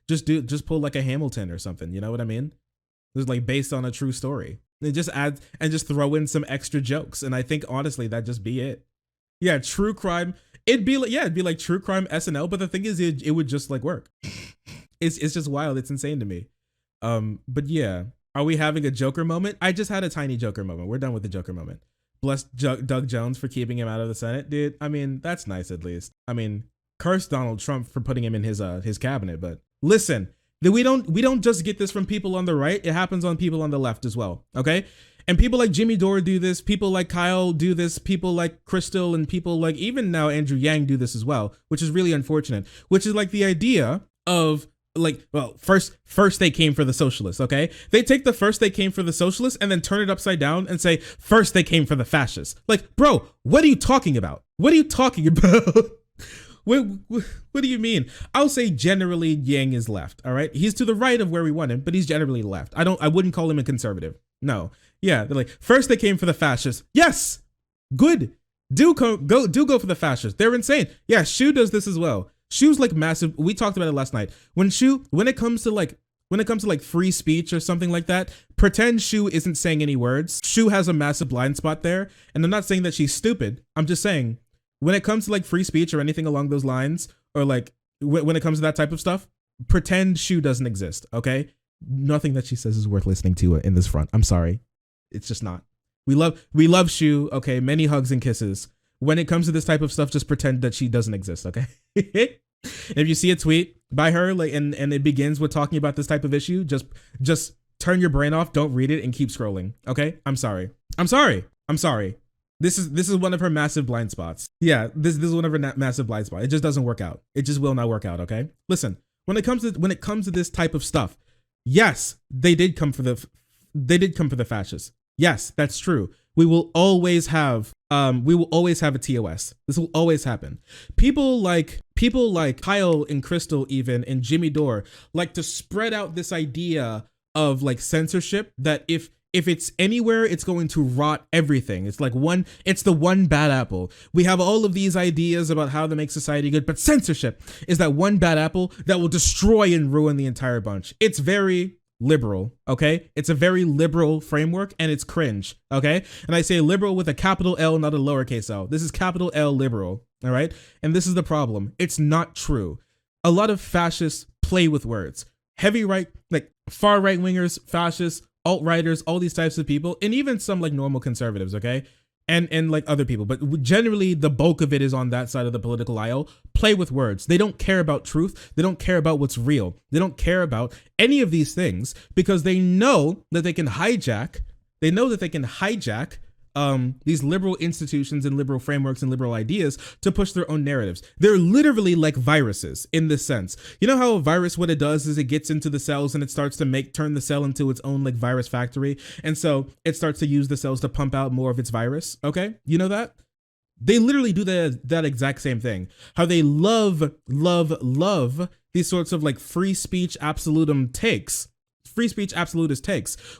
just pull like a Hamilton or something, you know what I mean? It's like based on a true story. And just add and just throw in some extra jokes. And I think honestly that'd just be it. Yeah, true crime. It'd be like true crime SNL, but the thing is it would just like work. It's just wild. It's insane to me. But yeah. Are we having a Joker moment? I just had a tiny Joker moment. We're done with the Joker moment. Bless Doug Jones for keeping him out of the Senate, dude. I mean, that's nice at least. I mean, curse Donald Trump for putting him in his cabinet, but listen, we don't just get this from people on the right. It happens on people on the left as well, okay? And people like Jimmy Dore do this. People like Kyle do this. People like Crystal and people like even now Andrew Yang do this as well, which is really unfortunate. Which is like the idea of like, well, first they came for the socialists, okay? They take the first they came for the socialists and then turn it upside down and say, first they came for the fascists. Like, bro, what are you talking about? What are you talking about? What do you mean? I'll say generally Yang is left, all right? He's to the right of where we want him, but he's generally left. I wouldn't call him a conservative. No. Yeah, they're like, first they came for the fascists. Yes, good. Do go for the fascists. They're insane. Yeah, Shu does this as well. Shu's like massive. We talked about it last night. When it comes to like free speech or something like that, pretend Shu isn't saying any words. Shu has a massive blind spot there. And I'm not saying that she's stupid. I'm just saying when it comes to like free speech or anything along those lines, or like when it comes to that type of stuff, pretend Shu doesn't exist. Okay. Nothing that she says is worth listening to in this front. I'm sorry. It's just not. We love Shu. Okay. Many hugs and kisses. When it comes to this type of stuff, just pretend that she doesn't exist, okay? If you see a tweet by her, like, and it begins with talking about this type of issue, just turn your brain off, don't read it, and keep scrolling, okay? I'm sorry. This is one of her massive blind spots. Yeah, this is one of her massive blind spots. It just doesn't work out. It just will not work out. Okay, listen. When it comes to this type of stuff, yes, they did come for the fascists. Yes, that's true. We will always have a TOS. This will always happen. People like Kyle and Crystal, even, and Jimmy Dore, like to spread out this idea of like censorship that if it's anywhere, it's going to rot everything. It's the one bad apple. We have all of these ideas about how to make society good, but censorship is that one bad apple that will destroy and ruin the entire bunch. It's very liberal, okay? It's a very liberal framework, and it's cringe, okay? And I say liberal with a capital L, not a lowercase l. This is capital L liberal, all right? And this is the problem. It's not true. A lot of fascists play with words. Heavy right, like far right wingers, fascists, alt-righters, all these types of people, and even some like normal conservatives, okay? And like other people, but generally the bulk of it is on that side of the political aisle, play with words. They don't care about truth. They don't care about what's real. They don't care about any of these things because they know that they can hijack these liberal institutions and liberal frameworks and liberal ideas to push their own narratives. They're literally like viruses in this sense. You know how a virus, what it does is it gets into the cells and it starts to turn the cell into its own like virus factory. And so it starts to use the cells to pump out more of its virus. Okay. You know that? They literally do that exact same thing. How they love these sorts of like free speech absolutist takes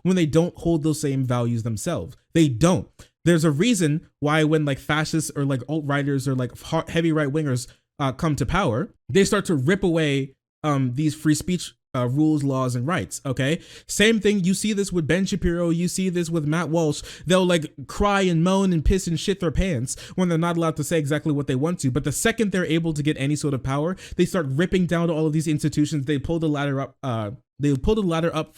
when they don't hold those same values themselves. They don't. There's a reason why when like fascists or like alt-righters or like heavy right-wingers come to power, they start to rip away these free speech rules, laws, and rights, okay? Same thing, you see this with Ben Shapiro, you see this with Matt Walsh. They'll like cry and moan and piss and shit their pants when they're not allowed to say exactly what they want to, but the second they're able to get any sort of power, they start ripping down all of these institutions. They pull the ladder up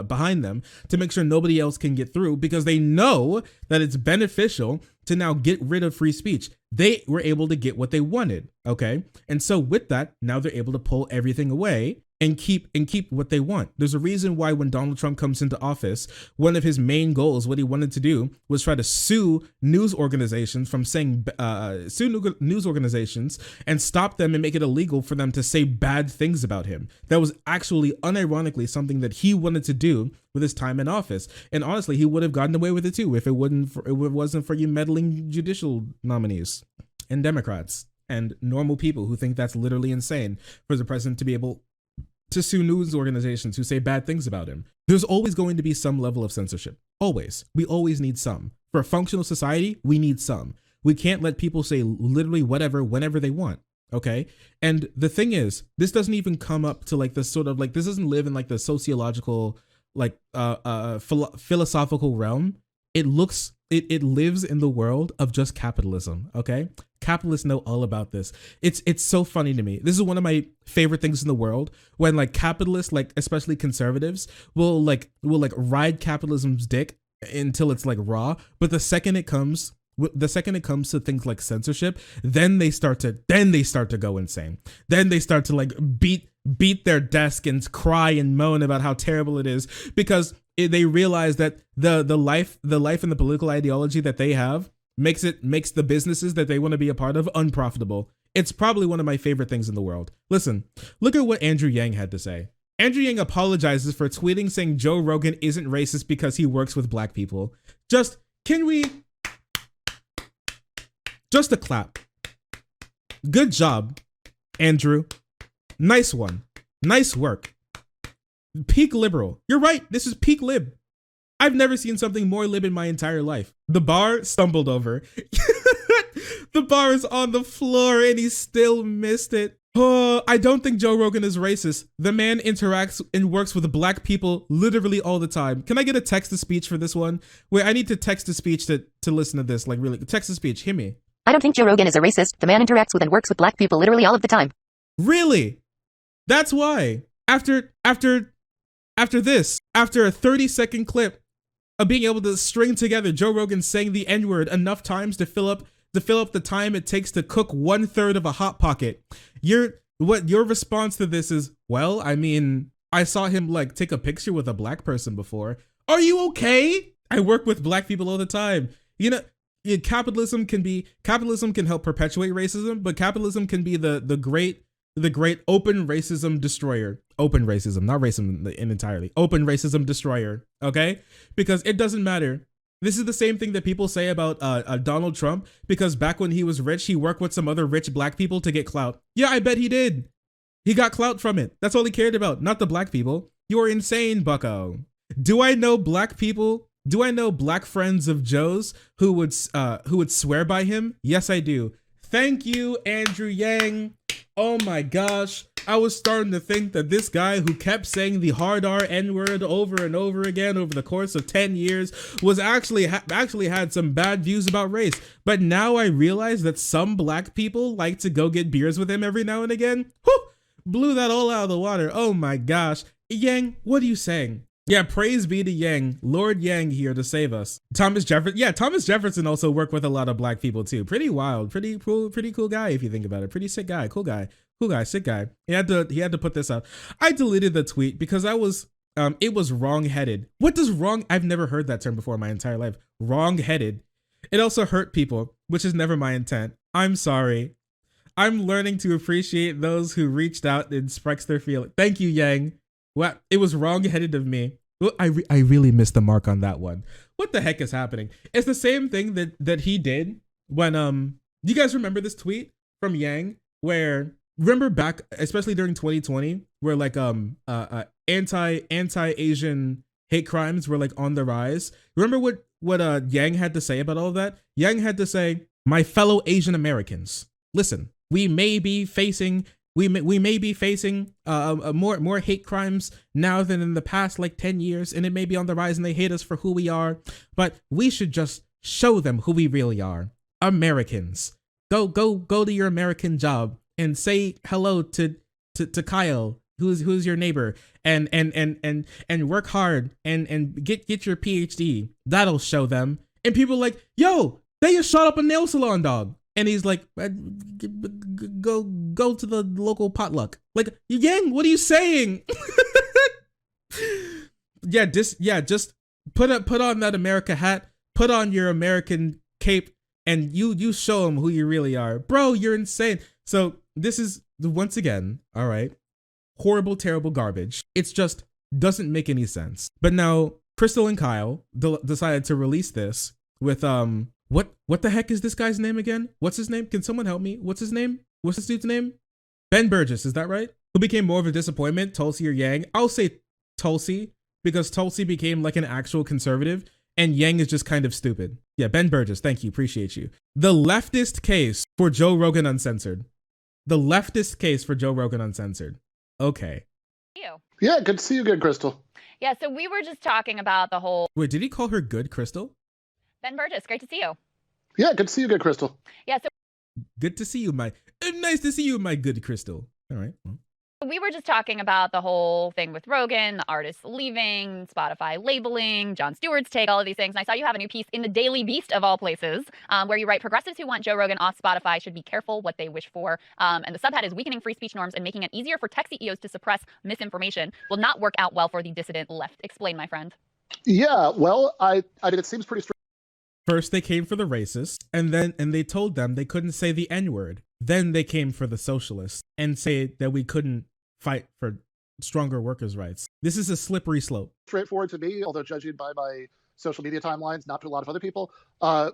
behind them to make sure nobody else can get through because they know that it's beneficial to now get rid of free speech. They were able to get what they wanted, okay? And so with that, now they're able to pull everything away and keep what they want. There's a reason why when Donald Trump comes into office, one of his main goals, what he wanted to do was try to sue news organizations from saying, news organizations and stop them and make it illegal for them to say bad things about him. That was actually unironically something that he wanted to do with his time in office. And honestly, he would have gotten away with it too if it wasn't for you meddling judicial nominees and Democrats and normal people who think that's literally insane for the president to be able to sue news organizations who say bad things about him. There's always going to be some level of censorship. Always. We always need some. For a functional society, we need some. We can't let people say literally whatever, whenever they want. Okay? And the thing is, this doesn't even come up to like this sort of like, this doesn't live in like the sociological, like philosophical realm. It lives in the world of just capitalism. Okay? Capitalists know all about this. It's so funny to me. This is one of my favorite things in the world when like capitalists, like especially conservatives, will ride capitalism's dick until it's like raw. But the second it comes to things like censorship, then they start to go insane. Then they start to like beat their desk and cry and moan about how terrible it is because they realize that the life and the political ideology that they have makes the businesses that they want to be a part of unprofitable. It's probably one of my favorite things in the world. Listen, look at what Andrew Yang had to say. Andrew Yang apologizes for tweeting saying Joe Rogan isn't racist because he works with black people. Just a clap. Good job, Andrew. Nice one. Nice work. Peak liberal. You're right. This is peak lib. I've never seen something more lib in my entire life. The bar stumbled over. The bar is on the floor and he still missed it. Oh, I don't think Joe Rogan is racist. The man interacts and works with black people literally all the time. Can I get a text-to-speech for this one? Wait, I need to text-to-speech to listen to this. Like really, text-to-speach. Hear me. I don't think Joe Rogan is a racist. The man interacts with and works with black people literally all of the time. Really? That's why. After a 30-second clip of being able to string together Joe Rogan saying the N-word enough times to fill up the time it takes to cook 1/3 of a Hot Pocket. Your response to this is, well, I mean, I saw him like take a picture with a black person before. Are you okay? I work with black people all the time. You capitalism can help perpetuate racism, but capitalism can be the great open racism destroyer. Open racism, not racism in entirely. Open racism destroyer. Okay, because it doesn't matter. This is the same thing that people say about Donald Trump, because back when he was rich, he worked with some other rich black people to get clout. Yeah, I bet he did. He got clout from it. That's all he cared about, not the black people. You're insane, bucko. Do I know black people? Do I know black friends of Joe's who would swear by him? Yes, I do. Thank you, Andrew Yang. Oh my gosh. I was starting to think that this guy who kept saying the hard R N-word over and over again over the course of 10 years was actually had some bad views about race. But now I realize that some black people like to go get beers with him every now and again. Whew, blew that all out of the water. Oh my gosh. Yang, what are you saying? Yeah, praise be to Yang, Lord Yang here to save us. Thomas Jefferson. Yeah, Thomas Jefferson also worked with a lot of black people too. Pretty wild, pretty cool guy if you think about it. Pretty sick guy, cool guy, sick guy. He had to put this out. I deleted the tweet because it was wrong-headed. What does wrong? I've never heard that term before in my entire life. Wrong-headed. It also hurt people, which is never my intent. I'm sorry. I'm learning to appreciate those who reached out and expressed their feelings. Thank you, Yang. What? It was wrong-headed of me. Well, I really missed the mark on that one. What the heck is happening? It's the same thing that he did when you guys remember this tweet from Yang where, remember back, especially during 2020, where like anti-Asian hate crimes were like on the rise. Remember what Yang had to say about all of that? Yang had to say, "My fellow Asian Americans, listen, we may be facing more hate crimes now than in the past like 10 years, and it may be on the rise and they hate us for who we are, but we should just show them who we really are. Americans, go to your American job and say hello to Kyle, who's your neighbor, and work hard and get your PhD. That'll show them." And people are like, "Yo, they just shot up a nail salon, dog." And he's like, go to the local potluck. Like, Yang, what are you saying? just put on that America hat, put on your American cape, and you show them who you really are. Bro, you're insane. So this is, once again, all right, horrible, terrible garbage. It's just doesn't make any sense. But now Crystal and Kyle decided to release this with, what the heck is this guy's name again? What's his name? Can someone help me? What's his name? What's this dude's name? Ben Burgess, is that right? Who became more of a disappointment, Tulsi or Yang? I'll say Tulsi, because Tulsi became like an actual conservative and Yang is just kind of stupid. Yeah, Ben Burgess, thank you, appreciate you. The leftist case for Joe Rogan Uncensored. The leftist case for Joe Rogan Uncensored. Okay. Yeah, good to see you again, Crystal. Yeah, so we were just talking about the whole... Wait, did he call her good, Crystal? Ben Burgess, great to see you. Yeah, good to see you again, Crystal. Yeah, so... Good to see you, nice to see you, my good Crystal. All right. Well. We were just talking about the whole thing with Rogan, the artists leaving, Spotify labeling, Jon Stewart's take, all of these things. And I saw you have a new piece in the Daily Beast of all places, where you write, progressives who want Joe Rogan off Spotify should be careful what they wish for. And the subhead is weakening free speech norms and making it easier for tech CEOs to suppress misinformation will not work out well for the dissident left. Explain, my friend. Yeah, well, I mean, it seems pretty straight. First, they came for the racists, and they told them they couldn't say the N-word. Then they came for the socialists and say that we couldn't fight for stronger workers' rights. This is a slippery slope. Straightforward to me, although judging by my social media timelines, not to a lot of other people,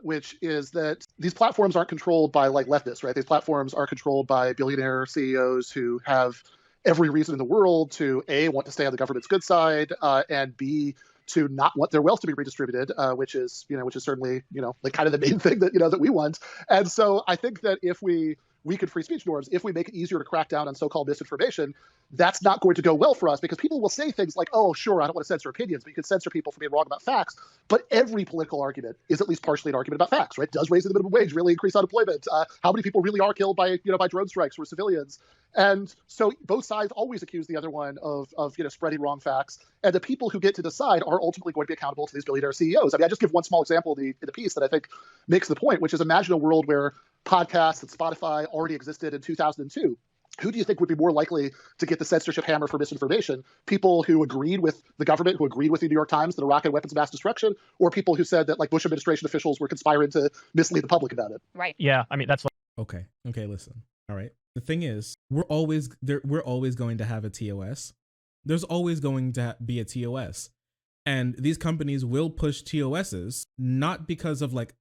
which is that these platforms aren't controlled by like leftists, right? These platforms are controlled by billionaire CEOs who have every reason in the world to A, want to stay on the government's good side, and B, to not want their wealth to be redistributed, which is certainly, like kind of the main thing that, that we want. And so I think that if we weaken free speech norms, if we make it easier to crack down on so-called misinformation, that's not going to go well for us, because people will say things like, oh, sure, I don't want to censor opinions, but you can censor people for being wrong about facts. But every political argument is at least partially an argument about facts, right? Does raising the minimum wage really increase unemployment? How many people really are killed by drone strikes or civilians? And so both sides always accuse the other one of spreading wrong facts. And the people who get to decide are ultimately going to be accountable to these billionaire CEOs. I mean, I just give one small example in the piece that I think makes the point, which is imagine a world where podcasts and Spotify already existed in 2002. who do you think would be more likely to get the censorship hammer for misinformation? People who agreed with the government, who agreed with the New York Times that Iraq had weapons of mass destruction, or people who said that like Bush administration officials were conspiring to mislead the public about it? Right. Yeah, I mean, that's Okay, listen. All right. The thing is, we're always going to have a TOS. There's always going to be a TOS. And these companies will push TOSs not because of like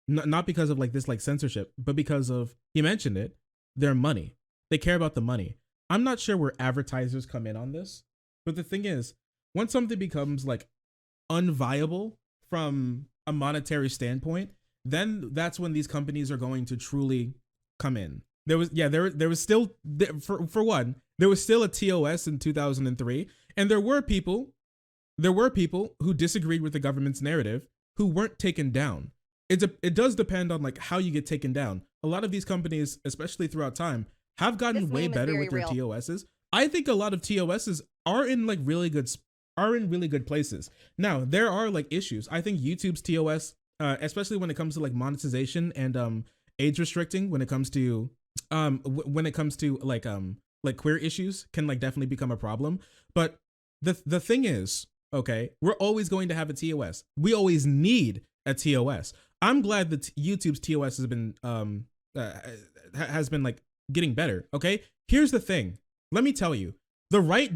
this like censorship, but because of, he mentioned it, their money. They care about the money. I'm not sure where advertisers come in on this, but the thing is, once something becomes like unviable from a monetary standpoint, then that's when these companies are going to truly come in. There was still, for one, there was still a TOS in 2003, and there were people who disagreed with the government's narrative who weren't taken down. It does depend on like how you get taken down. A lot of these companies, especially throughout time, have gotten way better with their TOSs. I think a lot of TOSs are in like really good places. Now, there are like issues. I think YouTube's TOS, especially when it comes to like monetization and age restricting, when it comes to like queer issues, can like definitely become a problem. But the thing is, okay, we're always going to have a TOS. We always need a TOS. I'm glad that YouTube's TOS has been like getting better. Okay, here's the thing. Let me tell you, the right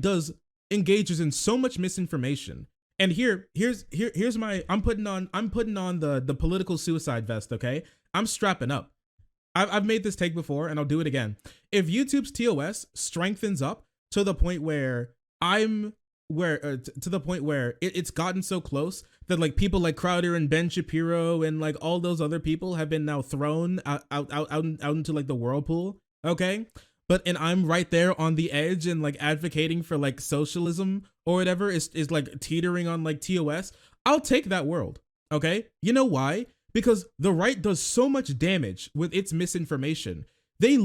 engages in so much misinformation. And here's my, I'm putting on the political suicide vest. Okay, I'm strapping up. I've made this take before, and I'll do it again. If YouTube's TOS strengthens up to the point where it's gotten so close that like people like Crowder and Ben Shapiro and like all those other people have been now thrown out into like the whirlpool, okay? And I'm right there on the edge and like advocating for like socialism or whatever is like teetering on like TOS. I'll take that world, okay? You know why? Because the right does so much damage with its misinformation. They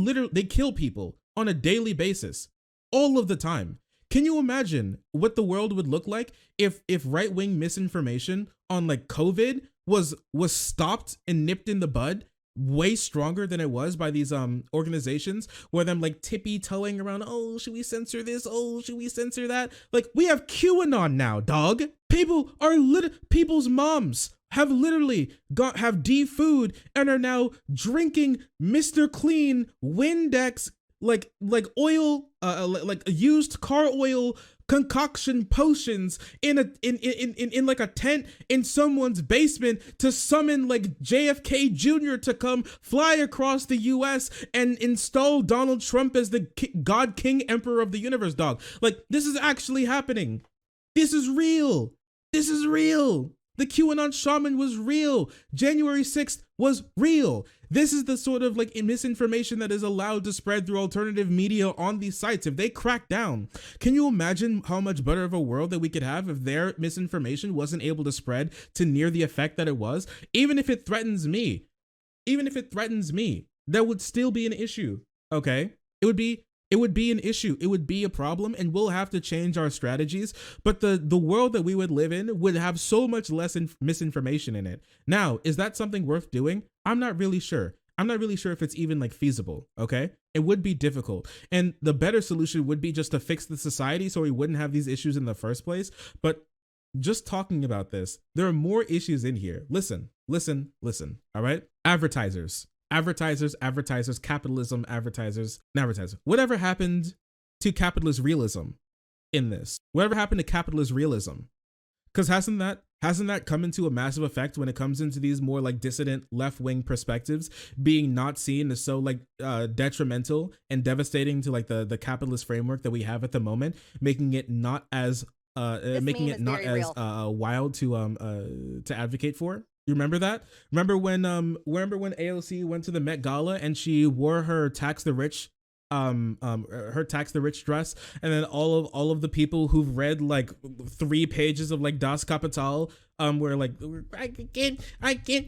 kill people on a daily basis, all of the time. Can you imagine what the world would look like if right-wing misinformation on like COVID was stopped and nipped in the bud way stronger than it was by these organizations where them like tippy-toeing around, oh, should we censor this? Oh, should we censor that? Like, we have QAnon now, dog. People's moms have literally have D-food and are now drinking Mr. Clean Windex like oil, like used car oil concoction potions in like a tent in someone's basement to summon like JFK Jr. to come fly across the US and install Donald Trump as the God King Emperor of the universe, dog. Like, this is actually happening. This is real. This is real. The QAnon shaman was real. January 6th was real. This is the sort of like misinformation that is allowed to spread through alternative media on these sites. If they crack down, can you imagine how much better of a world that we could have if their misinformation wasn't able to spread to near the effect that it was? Even if it threatens me, that would still be an issue, okay? It would be an issue. It would be a problem, and we'll have to change our strategies. But the world that we would live in would have so much less misinformation in it. Now, is that something worth doing? I'm not really sure. I'm not really sure if it's even like feasible, okay? It would be difficult. And the better solution would be just to fix the society so we wouldn't have these issues in the first place. But just talking about this, there are more issues in here. Listen, all right? Advertisers, capitalism, advertisers. Whatever happened to capitalist realism in this? Whatever happened to capitalist realism? Because hasn't that come into a massive effect when it comes into these more like dissident left-wing perspectives being not seen as so like detrimental and devastating to like the capitalist framework that we have at the moment, making it not as wild to advocate for? You remember that? Remember when AOC went to the Met Gala and she wore her tax the rich dress, and then all of the people who've read like 3 pages of like Das Kapital were like, I can't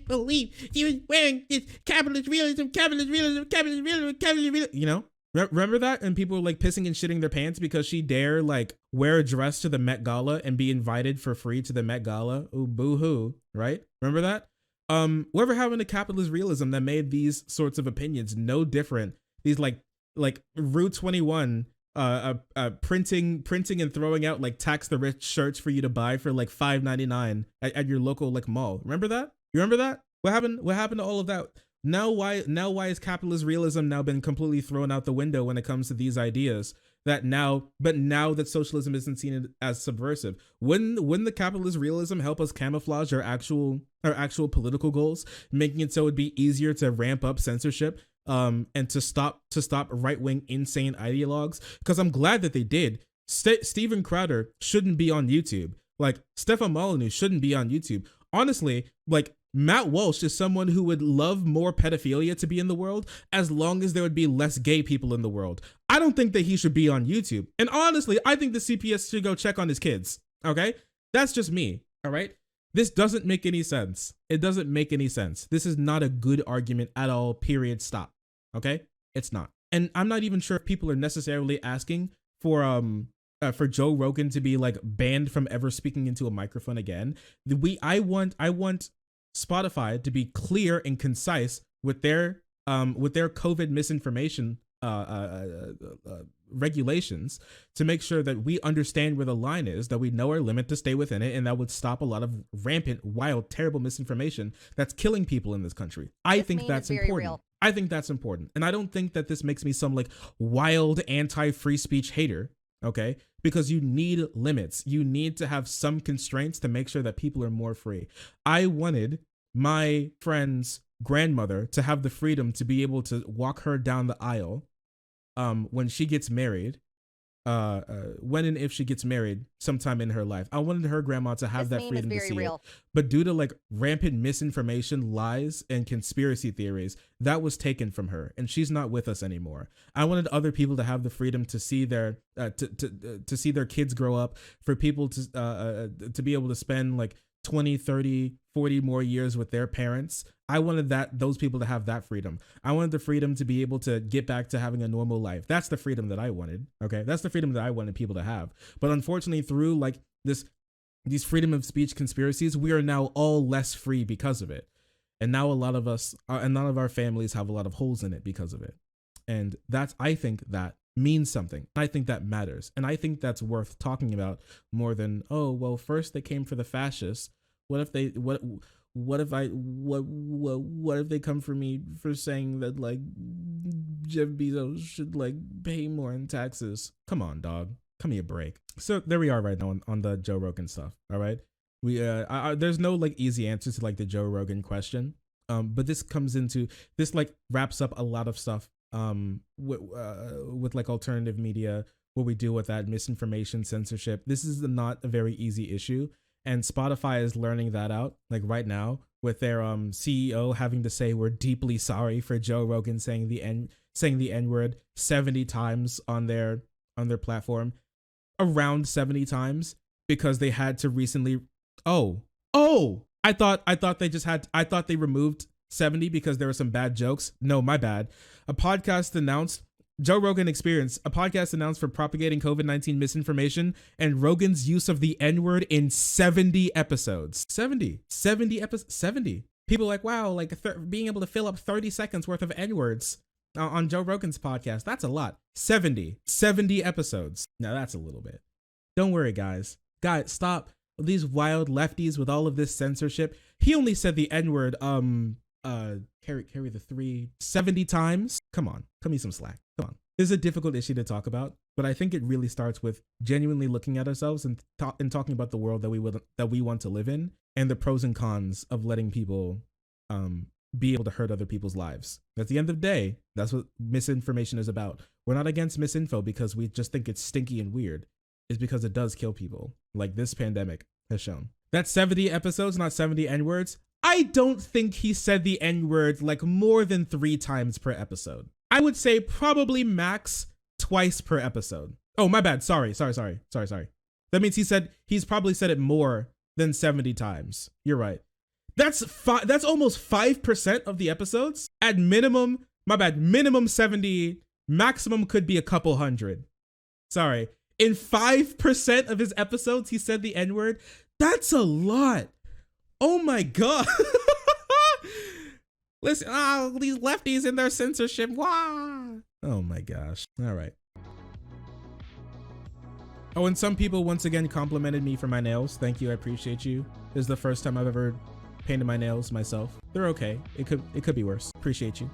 believe she was wearing this capitalist realism, you know? Remember that? And people were like pissing and shitting their pants because she dare like wear a dress to the Met Gala and be invited for free to the Met Gala. Ooh, boo-hoo, right? Remember that? Whatever happened to capitalist realism that made these sorts of opinions no different? These like like Rue 21 printing and throwing out like tax the rich shirts for you to buy for like $5.99 at your local like mall. Remember that? You remember that? What happened to all of that? Now why is capitalist realism now been completely thrown out the window when it comes to these ideas? But now that socialism isn't seen as subversive, wouldn't the capitalist realism help us camouflage our actual political goals, making it so it'd be easier to ramp up censorship and to stop right-wing insane ideologues? Because I'm glad that they did. Steven Crowder shouldn't be on YouTube. Like Stefan Molyneux shouldn't be on YouTube. Honestly, like Matt Walsh is someone who would love more pedophilia to be in the world as long as there would be less gay people in the world. I don't think that he should be on YouTube. And honestly, I think the CPS should go check on his kids. Okay? That's just me. All right? This doesn't make any sense. It doesn't make any sense. This is not a good argument at all, period, stop. Okay? It's not. And I'm not even sure if people are necessarily asking for Joe Rogan to be like banned from ever speaking into a microphone again. I want Spotify to be clear and concise with their COVID misinformation regulations to make sure that we understand where the line is, that we know our limit to stay within it, and that would stop a lot of rampant, wild, terrible misinformation that's killing people in this country. I think that's important. I think that's important. And I don't think that this makes me some like wild anti-free speech hater. Okay, because you need limits. You need to have some constraints to make sure that people are more free. I wanted my friend's grandmother to have the freedom to be able to walk her down the aisle when she gets married, when and if she gets married sometime in her life. I wanted her grandma to have that freedom to see it. But due to like rampant misinformation, lies, and conspiracy theories, that was taken from her, and she's not with us anymore. I wanted other people to have the freedom to see their to see their kids grow up, for people to be able to spend like 20, 30, 40 more years with their parents. I wanted those people to have that freedom. I wanted the freedom to be able to get back to having a normal life. That's the freedom that I wanted. Okay, that's the freedom that I wanted people to have. But unfortunately, through like these freedom of speech conspiracies, we are now all less free because of it. And now a lot of us and none of our families have a lot of holes in it because of it. And I think that means something. I think that matters. And I think that's worth talking about more than, oh, well, first they came for the fascists. What if they come for me for saying that like Jeff Bezos should like pay more in taxes? Come on, dog. Cut me a break. So there we are right now on the Joe Rogan stuff. All right. There's no like easy answer to like the Joe Rogan question. But this like wraps up a lot of stuff with like alternative media, what we do with that, misinformation, censorship. This is not a very easy issue. And Spotify is learning that out like right now, with their CEO having to say we're deeply sorry for Joe Rogan saying the N-word 70 times on their platform, around 70 times, because they had to recently I thought they removed 70 because there were some bad jokes. No, my bad. Joe Rogan Experience, a podcast announced for propagating COVID-19 misinformation and Rogan's use of the N-word in 70 episodes. 70 episodes. 70. People are like, wow, like being able to fill up 30 seconds worth of N-words on Joe Rogan's podcast. That's a lot. 70 episodes. Now that's a little bit. Don't worry, guys. Guys, stop these wild lefties with all of this censorship. He only said the N-word, carry the 70 times. Come on, cut me some slack. Come on. This is a difficult issue to talk about, but I think it really starts with genuinely looking at ourselves and talking about the world that we want to live in, and the pros and cons of letting people be able to hurt other people's lives. At the end of the day, that's what misinformation is about. We're not against misinfo because we just think it's stinky and weird. It's because it does kill people, like this pandemic has shown. That's 70 episodes, not 70 N-words. I don't think he said the N-word like more than 3 times per episode. I would say probably max twice per episode. Oh, my bad. Sorry. That means he's probably said it more than 70 times. You're right. That's almost 5% of the episodes. At minimum, my bad, minimum 70, maximum could be a couple hundred. Sorry. In 5% of his episodes, he said the N-word. That's a lot. Oh my God. Listen, these lefties and their censorship. Wah. Oh my gosh. All right. Oh, and some people once again complimented me for my nails. Thank you. I appreciate you. This is the first time I've ever painted my nails myself. They're okay. It could be worse. Appreciate you.